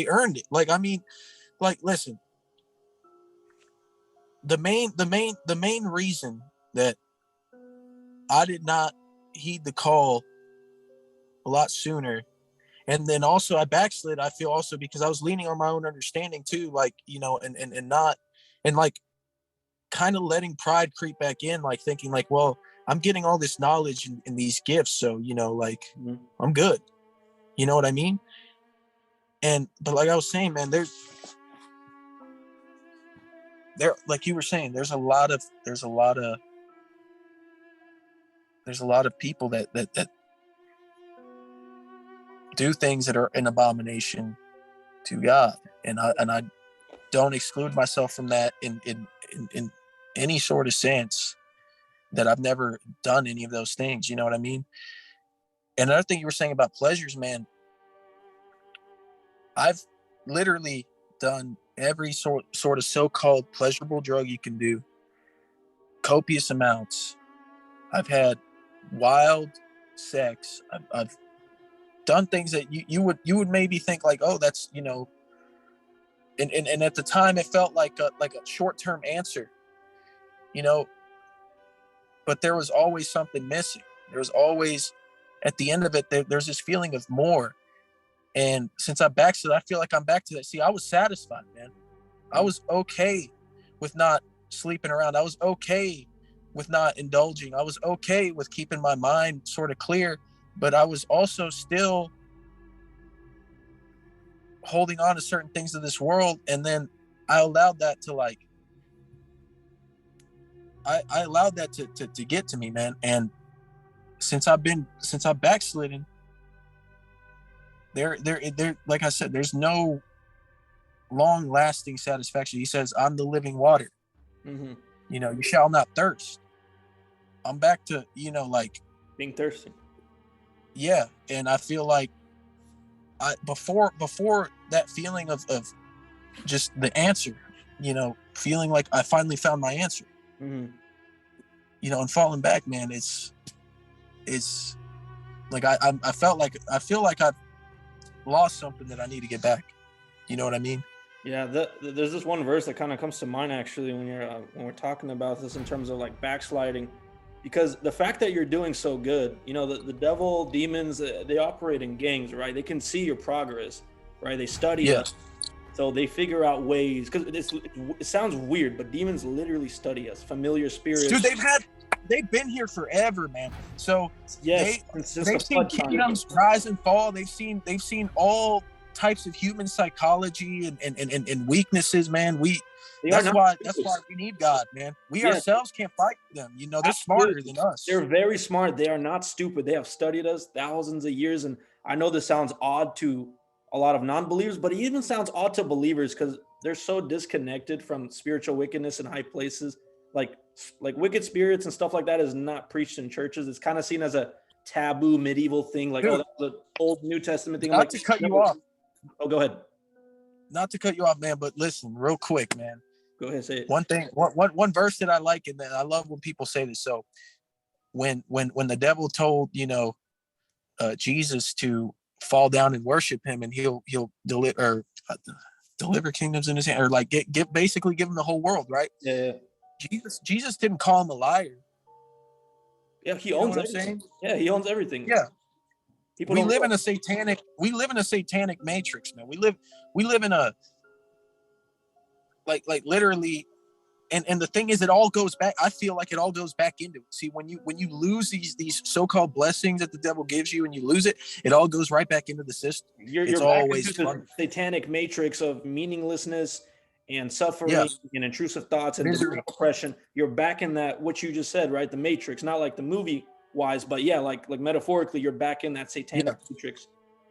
Speaker 2: earned it. Like, I mean, like, listen, the main reason that I did not heed the call a lot sooner, and then also I backslid, I feel, also because I was leaning on my own understanding too, like, and not, and like kind of letting pride creep back in, like thinking like, well, I'm getting all this knowledge and these gifts, so like I'm good, you know what I mean? But like I was saying, man, there, like you were saying, there's a lot of there's a lot of people that do things that are an abomination to God, and I don't exclude myself from that in any sort of sense, that I've never done any of those things. You know what I mean? And another thing you were saying about pleasures, man, I've literally done every sort of so-called pleasurable drug you can do, copious amounts. I've had wild sex. I've done things that you would maybe think like, oh, that's, you know, and at the time it felt like a short-term answer, you know, but there was always something missing. There was always, at the end of it, there's this feeling of more. And since I'm back to that, I feel like I'm back to that. See, I was satisfied, man. I was okay with not sleeping around. I was okay with not indulging. I was okay with keeping my mind sort of clear, but I was also still holding on to certain things of this world. And then I allowed that to like, I allowed that to get to me, man. And since I've backslidden, there, like I said, there's no long lasting satisfaction. He says, I'm the living water.
Speaker 1: Mm-hmm.
Speaker 2: You know, you shall not thirst. I'm back to, you know, like
Speaker 1: being thirsty.
Speaker 2: Yeah. And I feel like before that feeling of just the answer, you know, feeling like I finally found my answer,
Speaker 1: mm-hmm.
Speaker 2: you know, and falling back, man, it's like, I feel like I've lost something that I need to get back. You know what I mean?
Speaker 1: Yeah. There's this one verse that kind of comes to mind actually when we're talking about this in terms of like backsliding, because the fact that you're doing so good, you know, the devil, demons, they operate in gangs, right? They can see your progress, right? They study us. So they figure out ways, because it sounds weird, but demons literally study us. Familiar spirits.
Speaker 2: Dude, they've been here forever, man. So
Speaker 1: yes,
Speaker 2: they've seen kingdoms rise and fall. They've seen all types of human psychology and weaknesses, man. That's why we need God, man. We ourselves can't fight them. You know, they're smarter than us.
Speaker 1: They're very smart. They are not stupid. They have studied us thousands of years. And I know this sounds odd to a lot of non-believers, but it even sounds odd to believers because they're so disconnected from spiritual wickedness in high places. Like wicked spirits and stuff like that is not preached in churches. It's kind of seen as a taboo medieval thing. Like, dude, oh, that's the old New Testament thing.
Speaker 2: Not to cut you off.
Speaker 1: Oh, go ahead.
Speaker 2: Not to cut you off, man, but listen real quick, man.
Speaker 1: Go ahead, say it.
Speaker 2: One verse that I like, and that I love when people say this. So when the devil told, you know, Jesus to fall down and worship him, and he'll deliver kingdoms in his hand, or like basically give him the whole world, right?
Speaker 1: Yeah.
Speaker 2: Jesus didn't call him a liar.
Speaker 1: Yeah, he owns everything. Yeah, he owns everything.
Speaker 2: Yeah. We live in a satanic matrix, man. We live in a like literally, and the thing is, it all goes back. I feel like it all goes back into it. See, when you lose these so-called blessings that the devil gives you, and you lose it, it all goes right back into the system.
Speaker 1: You're always into the satanic matrix of meaninglessness and suffering and intrusive thoughts and oppression. You're back in that, what you just said, right? The matrix, not like the movie wise, but yeah, like metaphorically, you're back in that satanic matrix.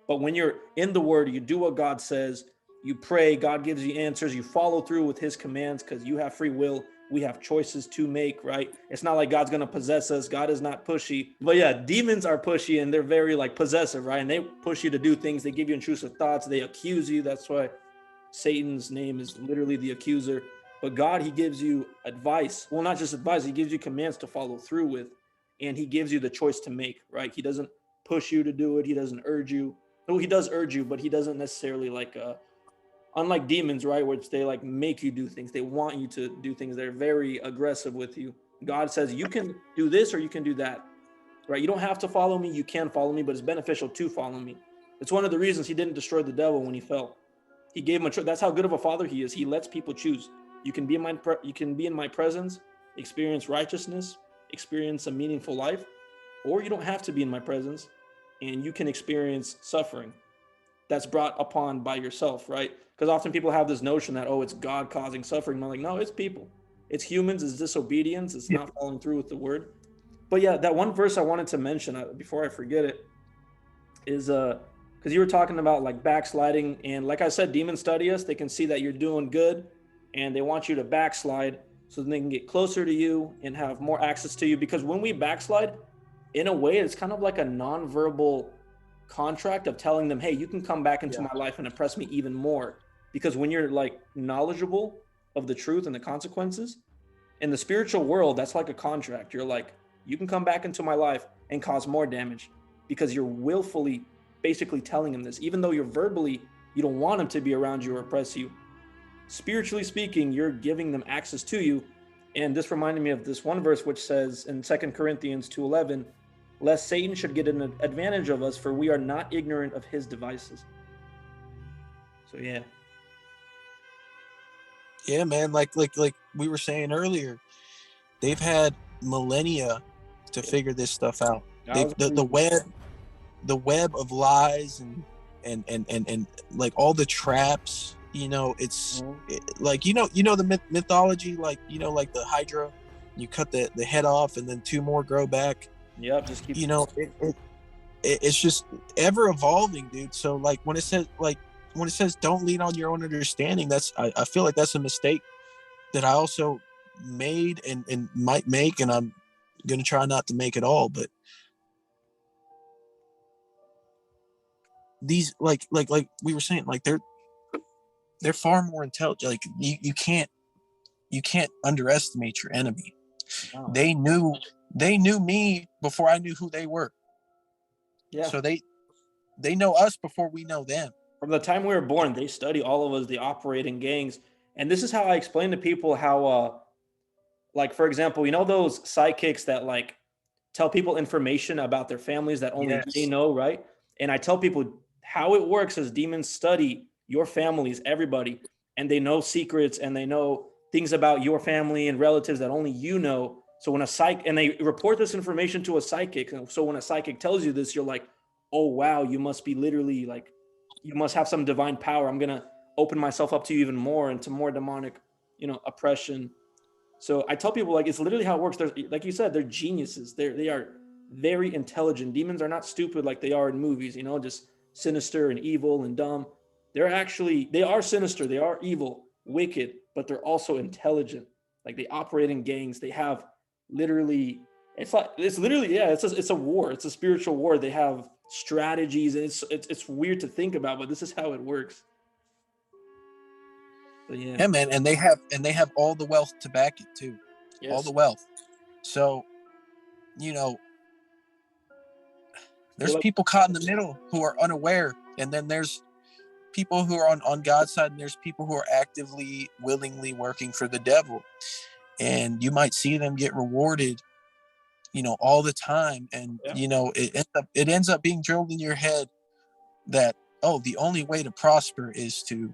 Speaker 1: But when you're in the word, you do what God says, you pray, God gives you answers, you follow through with his commands, because you have free will. We have choices to make, right? It's not like God's going to possess us. God is not pushy. But yeah, demons are pushy, and they're very like possessive, right? And they push you to do things. They give you intrusive thoughts. They accuse you. That's why Satan's name is literally the accuser. But God, he gives you advice. Well, not just advice. He gives you commands to follow through with, and he gives you the choice to make, right? He doesn't push you to do it. He doesn't urge you. No, he does urge you, but he doesn't necessarily unlike demons, right? Which they like make you do things. They want you to do things. They're very aggressive with you. God says you can do this or you can do that, right? You don't have to follow me. You can follow me, but it's beneficial to follow me. It's one of the reasons he didn't destroy the devil when he fell. He gave him a choice. That's how good of a father he is. He lets people choose. You can be in my presence, experience righteousness, experience a meaningful life, or you don't have to be in my presence, and you can experience suffering that's brought upon by yourself, right? Because often people have this notion that, oh, it's God causing suffering. I'm like, no, it's people. It's humans. It's disobedience. It's not following through with the word. But yeah, that one verse I wanted to mention before I forget it is because you were talking about like backsliding, and like I said, demons study us. They can see that you're doing good, and they want you to backslide so then they can get closer to you and have more access to you. Because when we backslide, in a way, it's kind of like a nonverbal contract of telling them, hey, you can come back into my life and oppress me even more. Because when you're like knowledgeable of the truth and the consequences in the spiritual world, that's like a contract. You're like, you can come back into my life and cause more damage because you're willfully basically telling him this, even though you're verbally, you don't want him to be around you or oppress you. Spiritually speaking, you're giving them access to you. And this reminded me of this one verse which says in 2 Corinthians 2:11, lest Satan should get an advantage of us, for we are not ignorant of his devices. So yeah.
Speaker 2: Yeah, man. Like we were saying earlier, they've had millennia to figure this stuff out. The web of lies and like all the traps. You know, it's like you know the mythology, like like the Hydra, you cut the head off and then two more grow back.
Speaker 1: Yep, just keep.
Speaker 2: It's just ever evolving, dude. So like when it says don't lean on your own understanding, I feel like that's a mistake that I also made and might make, and I'm gonna try not to make it all. But these like we were saying, like they're far more intelligent. Like you can't underestimate your enemy. Oh. They knew me before I knew who they were. Yeah. So they know us before we know them.
Speaker 1: From the time we were born, they study all of us. They operate in gangs. And this is how I explain to people how, like, for example, those sidekicks that like tell people information about their families that only they know, right? And I tell people how it works is demons study your families, everybody, and they know secrets and they know things about your family and relatives that only you know. So when and they report this information to a psychic. So when a psychic tells you this, you're like, oh, wow, you must be literally like, you must have some divine power. I'm going to open myself up to you even more and to more demonic, oppression. So I tell people, like, it's literally how it works. There's, like you said, they're geniuses. They are very intelligent. Demons are not stupid like they are in movies, just sinister and evil and dumb. They are sinister. They are evil, wicked, but they're also intelligent. Like they operate in gangs. They have literally, it's a war. It's a spiritual war. They have strategies, and it's weird to think about, but this is how it works. So,
Speaker 2: yeah, man, and they have all the wealth to back it too. Yes. All the wealth. So, there's people caught in the middle who are unaware, and then there's people who are on God's side, and there's people who are actively, willingly working for the devil. And you might see them get rewarded, all the time. And, it ends up being drilled in your head that, oh, the only way to prosper is to,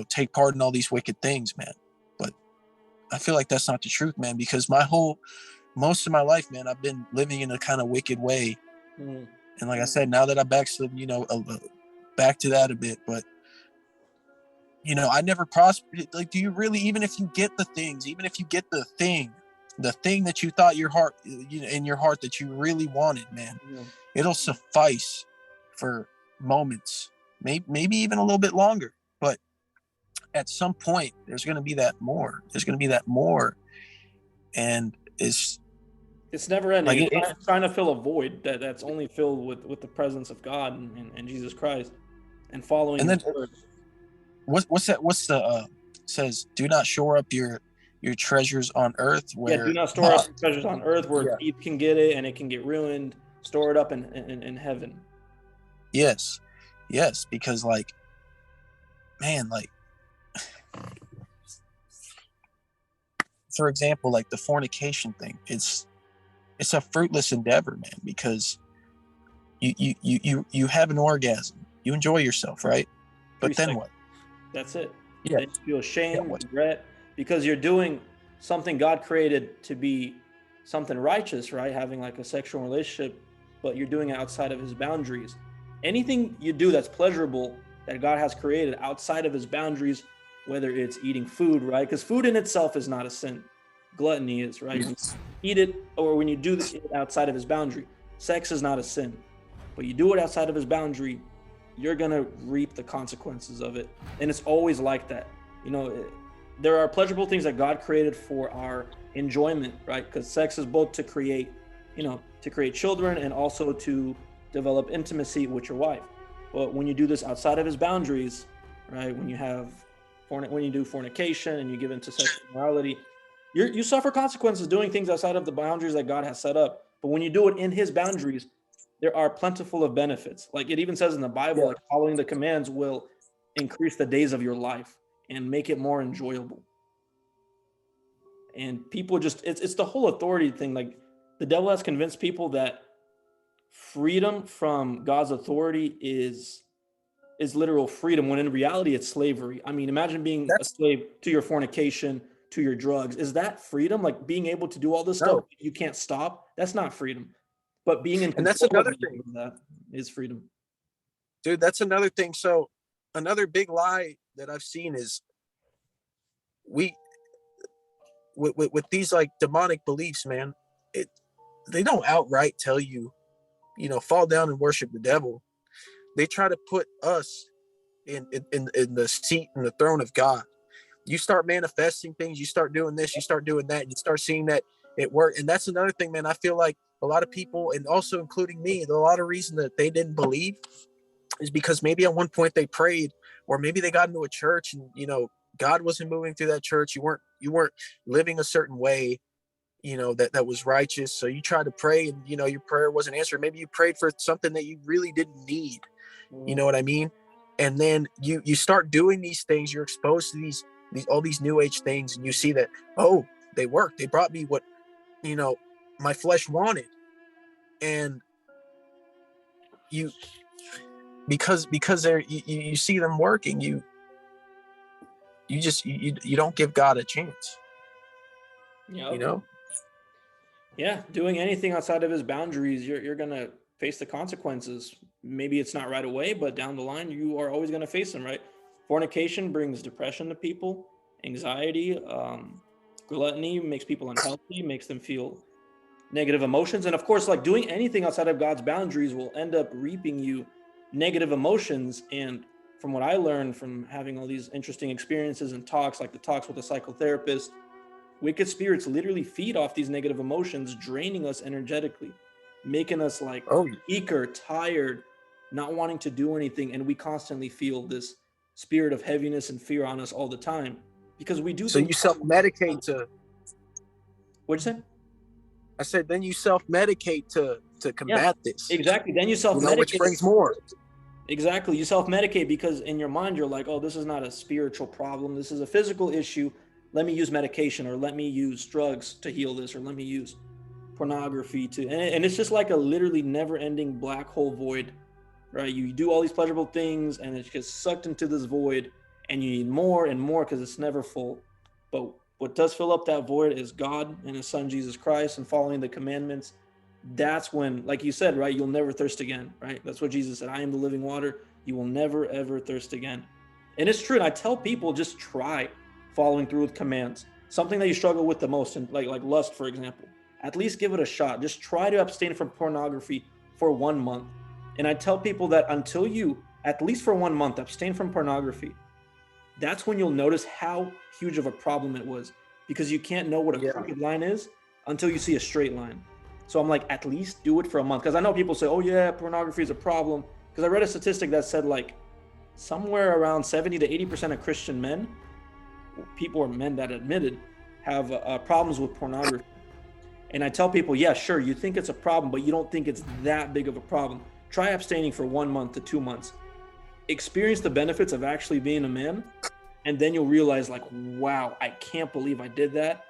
Speaker 2: take part in all these wicked things, man. But I feel like that's not the truth, man, because most of my life, man, I've been living in a kind of wicked way. Mm. And like I said, now that I backslid, back to that a bit, but I never prospered. Like, do you really, even if you get the thing that you thought your heart, in your heart that you really wanted, man, it'll suffice for moments, maybe even a little bit longer. But at some point, there's going to be that more. And it's
Speaker 1: never ending. Like it's trying to fill a void that's only filled with the presence of God and Jesus Christ and following.
Speaker 2: And then what's the says, do not store up your treasures on earth.
Speaker 1: Do not store up your treasures on earth where thief can get it and it can get ruined. Store it up in heaven.
Speaker 2: Yes, because like, man, like, for example, like the fornication thing, it's a fruitless endeavor, man, because you have an orgasm, you enjoy yourself, right? But then what?
Speaker 1: That's it. Yeah. Then you feel shame, regret, because you're doing something God created to be something righteous, right? Having like a sexual relationship, but you're doing it outside of his boundaries. Anything you do that's pleasurable that God has created outside of his boundaries, whether it's eating food, right? Because food in itself is not a sin. Gluttony is, right? eat it, or when you do it outside of his boundary. Sex is not a sin, but you do it outside of his boundary, you're gonna reap the consequences of it. And it's always like that. There are pleasurable things that God created for our enjoyment, right? Because sex is both to create, to create children and also to develop intimacy with your wife. But when you do this outside of his boundaries, right? When you do fornication and you give into sexual morality, you suffer consequences doing things outside of the boundaries that God has set up. But when you do it in his boundaries, there are plentiful of benefits. Like it even says in the Bible,
Speaker 2: Yeah.
Speaker 1: like following the commands will increase the days of your life and make it more enjoyable. And people just it's the whole authority thing. Like the devil has convinced people that freedom from God's authority is literal freedom, when in reality it's slavery. I mean, imagine being a
Speaker 2: That's
Speaker 1: slave to your fornication, to your drugs. Is that freedom? Like being able to do all this stuff
Speaker 2: no.
Speaker 1: you can't stop? That's not freedom. But being in
Speaker 2: And that's
Speaker 1: control of
Speaker 2: another thing,
Speaker 1: that is freedom.
Speaker 2: dude. That's another thing. So another big lie that I've seen is we with these like demonic beliefs, man. It they don't outright tell you, fall down and worship the devil. They try to put us in the seat in the throne of God. You start manifesting things, you start doing this, you start doing that, and you start seeing that it worked. And that's another thing, man. I feel like a lot of people, and also including me, a lot of reason that they didn't believe is because maybe at one point they prayed, or maybe they got into a church and God wasn't moving through that church. You weren't living a certain way, that was righteous. So you tried to pray and your prayer wasn't answered. Maybe you prayed for something that you really didn't need. You know what I mean? And then you start doing these things, you're exposed to these all these new age things, and you see that, oh, they work. They brought me what, you know, my flesh wanted. And you because they're you see them working, you don't give God a chance, you
Speaker 1: Yep.
Speaker 2: know?
Speaker 1: Yeah, doing anything outside of his boundaries, you're gonna face the consequences. Maybe it's not right away, but down the line, you are always gonna face them, right? Fornication brings depression to people, anxiety, gluttony makes people unhealthy, makes them feel negative emotions, and of course, like doing anything outside of God's boundaries will end up reaping you negative emotions. And from what I learned from having all these interesting experiences and talks, like the talks with a psychotherapist, wicked spirits literally feed off these negative emotions, draining us energetically, making us like
Speaker 2: Oh,
Speaker 1: weaker, tired, not wanting to do anything. And we constantly feel this spirit of heaviness and fear on us all the time because we do
Speaker 2: so
Speaker 1: things.
Speaker 2: you self-medicate to
Speaker 1: What'd you say?
Speaker 2: I said then you self-medicate to
Speaker 1: Yeah,
Speaker 2: combat this,
Speaker 1: exactly. Then you self
Speaker 2: which
Speaker 1: medicate.
Speaker 2: brings more.
Speaker 1: Exactly. You self medicate because in your mind, you're like, oh, this is not a spiritual problem. This is a physical issue. Let me use medication, or let me use drugs to heal this, or let me use pornography to. And it's just like a literally never ending black hole void, right? You do all these pleasurable things and it gets sucked into this void, and you need more and more because it's never full. But what does fill up that void is God and his son, Jesus Christ, and following the commandments. That's when, like you said, right, you'll never thirst again, right? That's what Jesus said. I am the living water. You will never, ever thirst again. And it's true. And I tell people, just try following through with commands. Something that you struggle with the most, and like lust, for example, at least give it a shot. Just try to abstain from pornography for 1 month. And I tell people that until you, at least for 1 month, abstain from pornography, that's when you'll notice how huge of a problem it was, because you can't know what a
Speaker 2: Yeah.
Speaker 1: crooked line is until you see a straight line. So I'm like, at least do it for a month, because I know people say, oh yeah, pornography is a problem, because I read a statistic that said like somewhere around 70 to 80% of Christian men, people or men that admitted, have problems with pornography. And I tell people, yeah, sure, you think it's a problem, but you don't think it's that big of a problem. Try abstaining for 1 month to 2 months. Experience the benefits of actually being a man, and then you'll realize, like, wow, I can't believe I did that.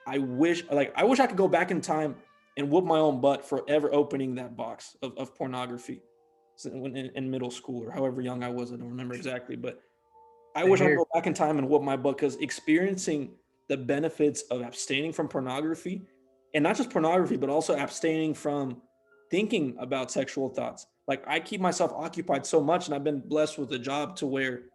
Speaker 1: I wish I could go back in time and whoop my own butt for ever opening that box of pornography in middle school or however young I was. I don't remember exactly, but I
Speaker 2: Same
Speaker 1: wish I could
Speaker 2: here.
Speaker 1: go back in time and whoop my butt, because experiencing the benefits of abstaining from pornography, and not just pornography, but also abstaining from thinking about sexual thoughts. Like I keep myself occupied so much, and I've been blessed with a job to where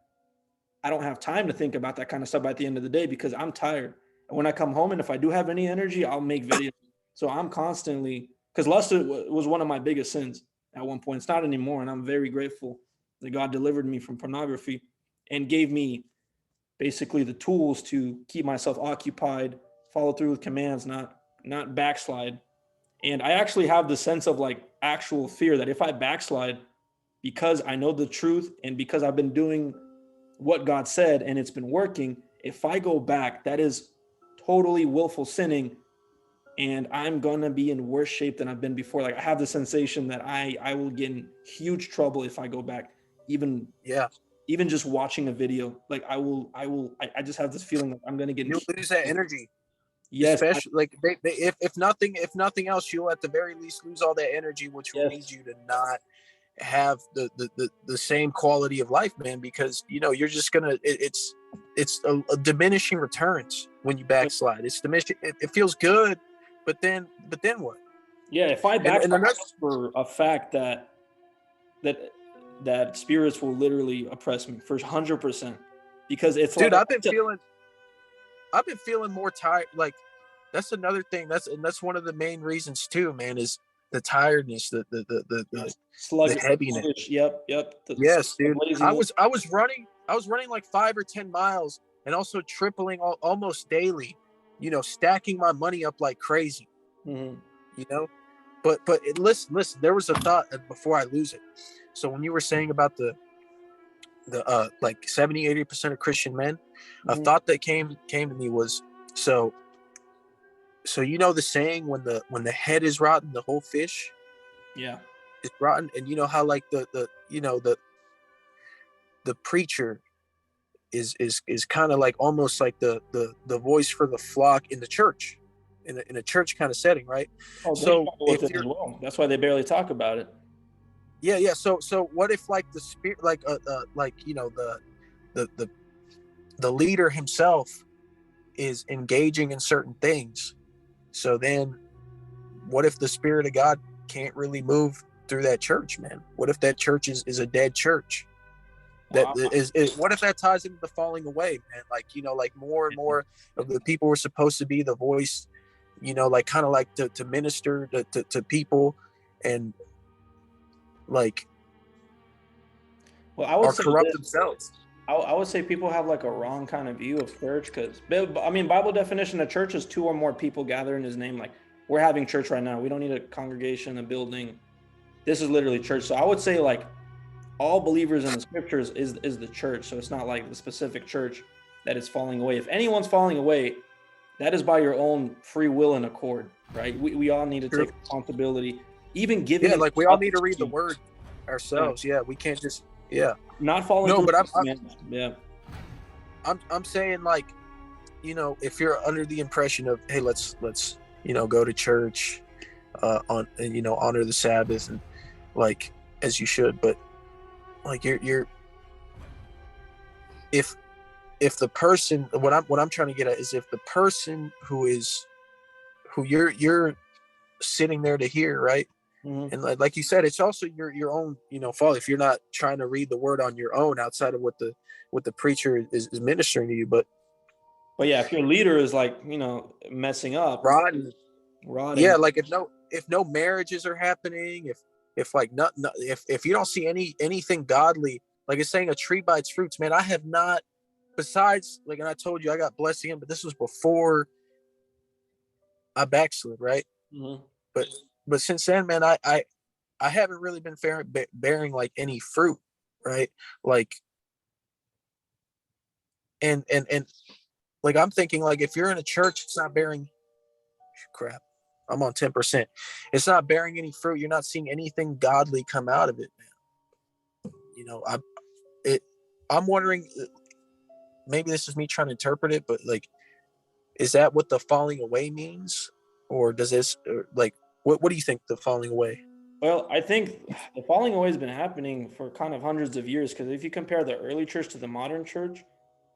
Speaker 1: I don't have time to think about that kind of stuff at the end of the day because I'm tired. And when I come home, and if I do have any energy, I'll make videos. So I'm constantly, because lust was one of my biggest sins at one point. It's not anymore, and I'm very grateful that God delivered me from pornography and gave me basically the tools to keep myself occupied, follow through with commands, not backslide. And I actually have the sense of like actual fear that if I backslide, because I know the truth and because I've been doing what God said and it's been working, if I go back, that is totally willful sinning, and I'm gonna be in worse shape than I've been before. Like I have the sensation that I will get in huge trouble if I go back, even
Speaker 2: Yeah,
Speaker 1: even just watching a video. Like I just have this feeling that I'm gonna get in
Speaker 2: you'll lose that energy.
Speaker 1: yes,
Speaker 2: Especially like if nothing else, you'll at the very least lose all that energy, which will lead
Speaker 1: yes,
Speaker 2: you to not have the same quality of life, man, because you're just gonna it's a diminishing returns when you backslide. It's diminishing. It feels good, but then what?
Speaker 1: yeah. If I
Speaker 2: And
Speaker 1: backslide,
Speaker 2: the next,
Speaker 1: for a fact that that spirits will literally oppress me for 100%, because it's like
Speaker 2: dude, I've been feeling more tired. Like that's another thing. That's one of the main reasons too, man, is the tiredness, the heaviness.
Speaker 1: sluggish. Yep.
Speaker 2: Yes,
Speaker 1: The
Speaker 2: dude. I
Speaker 1: laziness.
Speaker 2: was I was running I was running like 5 or 10 miles and also tripling almost daily, stacking my money up like crazy,
Speaker 1: Mhm.
Speaker 2: you know. Listen, there was a thought before I lose it. So when you were saying about the like 70-80% of Christian men, a
Speaker 1: Mhm.
Speaker 2: thought that came to me was, so the saying, when the head is rotten, the whole fish
Speaker 1: Yeah.
Speaker 2: is rotten. And you know how like the preacher is kind of like almost like the voice for the flock in the church, in a church kind of setting, right?
Speaker 1: Oh, they
Speaker 2: So
Speaker 1: struggle with
Speaker 2: if
Speaker 1: it as
Speaker 2: you're
Speaker 1: well. That's why they barely talk about it.
Speaker 2: yeah, so what if like the spirit, like the the leader himself is engaging in certain things? So then what if the spirit of God can't really move through that church, man? What if that church is a dead church? That
Speaker 1: Wow.
Speaker 2: is what if that ties into the falling away, man? Like, like more and more of the people were supposed to be the voice, like kind of like to minister to people, and like
Speaker 1: Well, I would
Speaker 2: are
Speaker 1: say
Speaker 2: corrupt
Speaker 1: this.
Speaker 2: themselves.
Speaker 1: I would say people have like a wrong kind of view of church, because I mean, Bible definition of church is two or more people gather in His name. Like we're having church right now. We don't need a congregation, a building. This is literally church. So I would say like all believers in the scriptures is the church. So it's not like the specific church that is falling away. If anyone's falling away, that is by your own free will and accord, right? We all need to
Speaker 2: True.
Speaker 1: take responsibility, even giving
Speaker 2: Yeah,
Speaker 1: it
Speaker 2: like we all
Speaker 1: up
Speaker 2: need to read the
Speaker 1: to,
Speaker 2: word
Speaker 1: yeah,
Speaker 2: ourselves. Yeah, we can't just yeah.
Speaker 1: not following
Speaker 2: No,
Speaker 1: through
Speaker 2: but
Speaker 1: with commands. Yeah.
Speaker 2: I'm saying, like, if you're under the impression of, hey, let's go to church, on and honor the Sabbath, and like as you should, but like you're if the person, what I'm trying to get at is, if the person who you're sitting there to hear, right?
Speaker 1: Mhm.
Speaker 2: And like you said, it's also your own fault if you're not trying to read the word on your own outside of what the preacher is ministering to you. But
Speaker 1: But yeah, if your leader is like, messing up,
Speaker 2: rotten, yeah,
Speaker 1: rotting,
Speaker 2: like if no marriages are happening, if like not if you don't see anything godly, like it's saying a tree by its fruits, man. I have not, besides, like, and I told you I got blessed again, but this was before I backslid, right?
Speaker 1: mhm.
Speaker 2: but but since then, man, I haven't really been bearing like any fruit, right? Like, and like I'm thinking, like, if you're in a church, it's not bearing, crap, I'm on 10%. It's not bearing any fruit. You're not seeing anything godly come out of it, man. It I'm wondering, maybe this is me trying to interpret it, but like, is that what the falling away means? Or does this, or like, what do you think the falling away?
Speaker 1: Well, I think the falling away has been happening for kind of hundreds of years, because if you compare the early church to the modern church,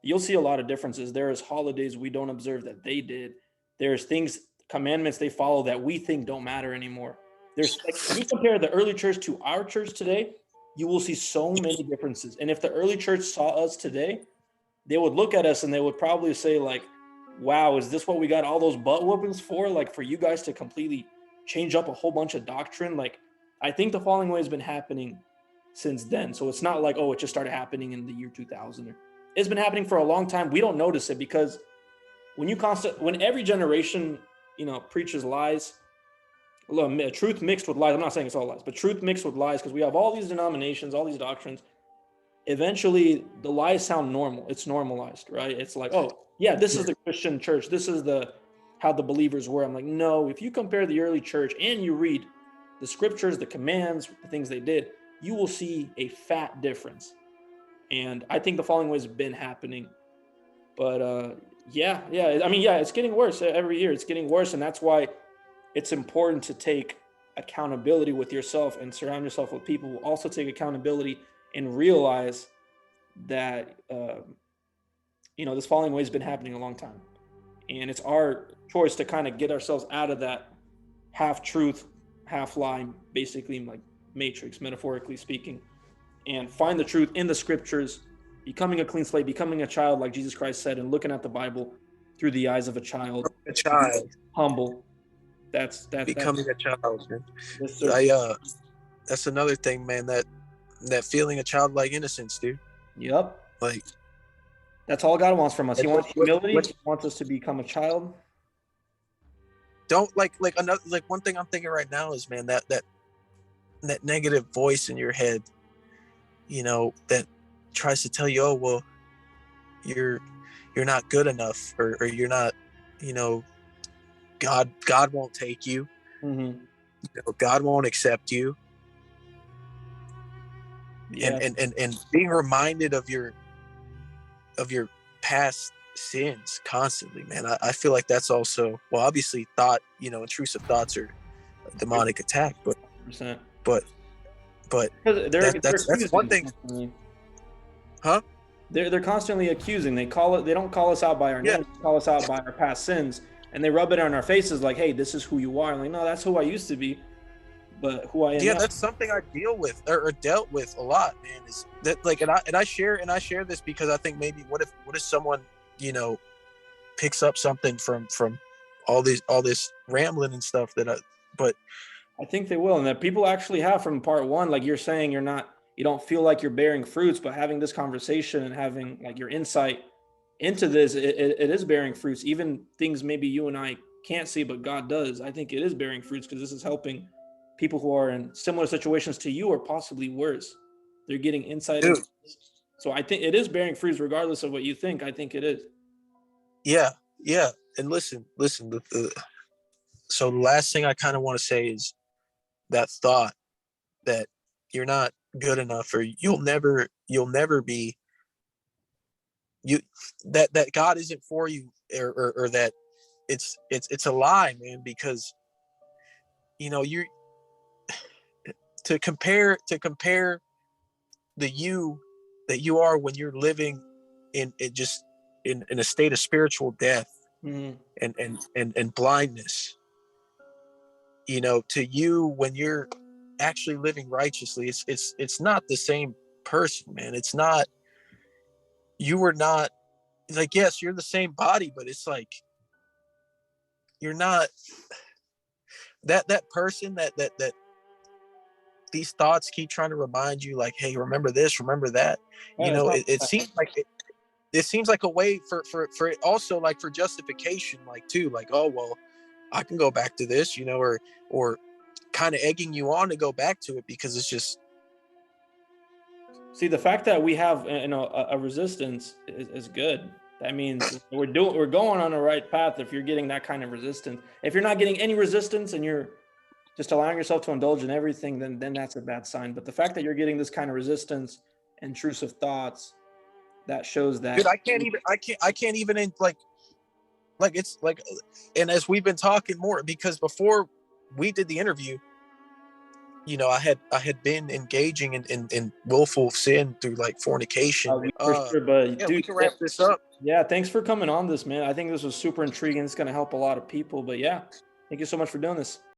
Speaker 1: you'll see a lot of differences. There's holidays we don't observe that they did. There's things, commandments they follow that we think don't matter anymore. There's like, if you compare the early church to our church today, you will see so many differences. And if the early church saw us today, they would look at us and they would probably say like, wow, is this what we got all those butt whoopings for? Like for you guys to completely change up a whole bunch of doctrine? Like I think the falling away has been happening since then. So it's not like, oh, it just started happening in the year 2000. It's been happening for a long time. We don't notice it because when every generation, preaches lies, truth mixed with lies. I'm not saying it's all lies, but truth mixed with lies, because we have all these denominations, all these doctrines. Eventually, the lies sound normal. It's normalized, right? It's like, oh, yeah, this is the Christian church. This is how the believers were. I'm like, no, if you compare the early church and you read the scriptures, the commands, the things they did, you will see a fat difference. And I think the falling away has been happening. But yeah. I mean, yeah, it's getting worse every year. It's getting worse. And that's why it's important to take accountability with yourself and surround yourself with people who also take accountability and realize that, this falling away has been happening a long time. And it's our choice to kind of get ourselves out of that half truth, half lie, basically like matrix, metaphorically speaking, and find the truth in the scriptures, becoming a clean slate, becoming a child, like Jesus Christ said, and looking at the Bible through the eyes of a child. Humble. That's
Speaker 2: becoming a child, man.
Speaker 1: Yes,
Speaker 2: That's another thing, man, that feeling of childlike innocence, dude.
Speaker 1: Yep.
Speaker 2: Like,
Speaker 1: that's all God wants from us. He wants humility. He wants us to become a child.
Speaker 2: Don't like another, like one thing I'm thinking right now is, man, that negative voice in your head, that tries to tell you, oh, well, you're not good enough, or you're not, God won't take you.
Speaker 1: Mm-hmm.
Speaker 2: God won't accept you.
Speaker 1: Yeah.
Speaker 2: And being reminded of your past sins constantly, man. I feel like that's also, well, obviously intrusive thoughts are a demonic attack, but
Speaker 1: 100%.
Speaker 2: but that's one thing.
Speaker 1: Constantly.
Speaker 2: Huh?
Speaker 1: They're constantly accusing. They don't call us out by our name. They call us out by our past sins, and they rub it on our faces like, hey, this is who you are. I'm like, no, that's who I used to be, but who I am now.
Speaker 2: That's something I deal with or dealt with a lot, man. Is that like, and I share this because I think maybe what if someone picks up something from all this rambling and stuff but
Speaker 1: I think they will, and that people actually have from part one. Like you're saying, you don't feel like you're bearing fruits, but having this conversation and having like your insight into this, it is bearing fruits. Even things maybe you and I can't see, but God does. I think it is bearing fruits because this is helping people who are in similar situations to you or possibly worse. They're getting insight. So I think it is bearing fruits regardless of what you think. I think it is.
Speaker 2: Yeah. And listen. So the last thing I kind of want to say is that thought that you're not good enough, or you'll never be, that God isn't for you, or that it's a lie, man, because you're to compare the you that you are when you're living in a state of spiritual death,
Speaker 1: mm-hmm.
Speaker 2: and blindness, to you when you're actually living righteously. It's not the same person, man. It's not, you were not, like, yes, you're the same body, but it's like you're not that person that these thoughts keep trying to remind you, like, hey, remember this, remember that. It seems like it seems like a way for it also, like, for justification, like, too, like, oh, well, I can go back to this, or kind of egging you on to go back to it because it's just.
Speaker 1: See, the fact that we have a resistance is good. That means we're going on the right path. If you're getting that kind of resistance, if you're not getting any resistance and you're just allowing yourself to indulge in everything, then that's a bad sign. But the fact that you're getting this kind of resistance, intrusive thoughts, that shows that.
Speaker 2: Dude, I can't even like it's like, and as we've been talking more, because before we did the interview, I had been engaging in willful sin through, like, fornication.
Speaker 1: For sure, but
Speaker 2: yeah,
Speaker 1: dude,
Speaker 2: we can wrap this up.
Speaker 1: Yeah, thanks for coming on this, man. I think this was super intriguing. It's going to help a lot of people. But yeah, thank you so much for doing this.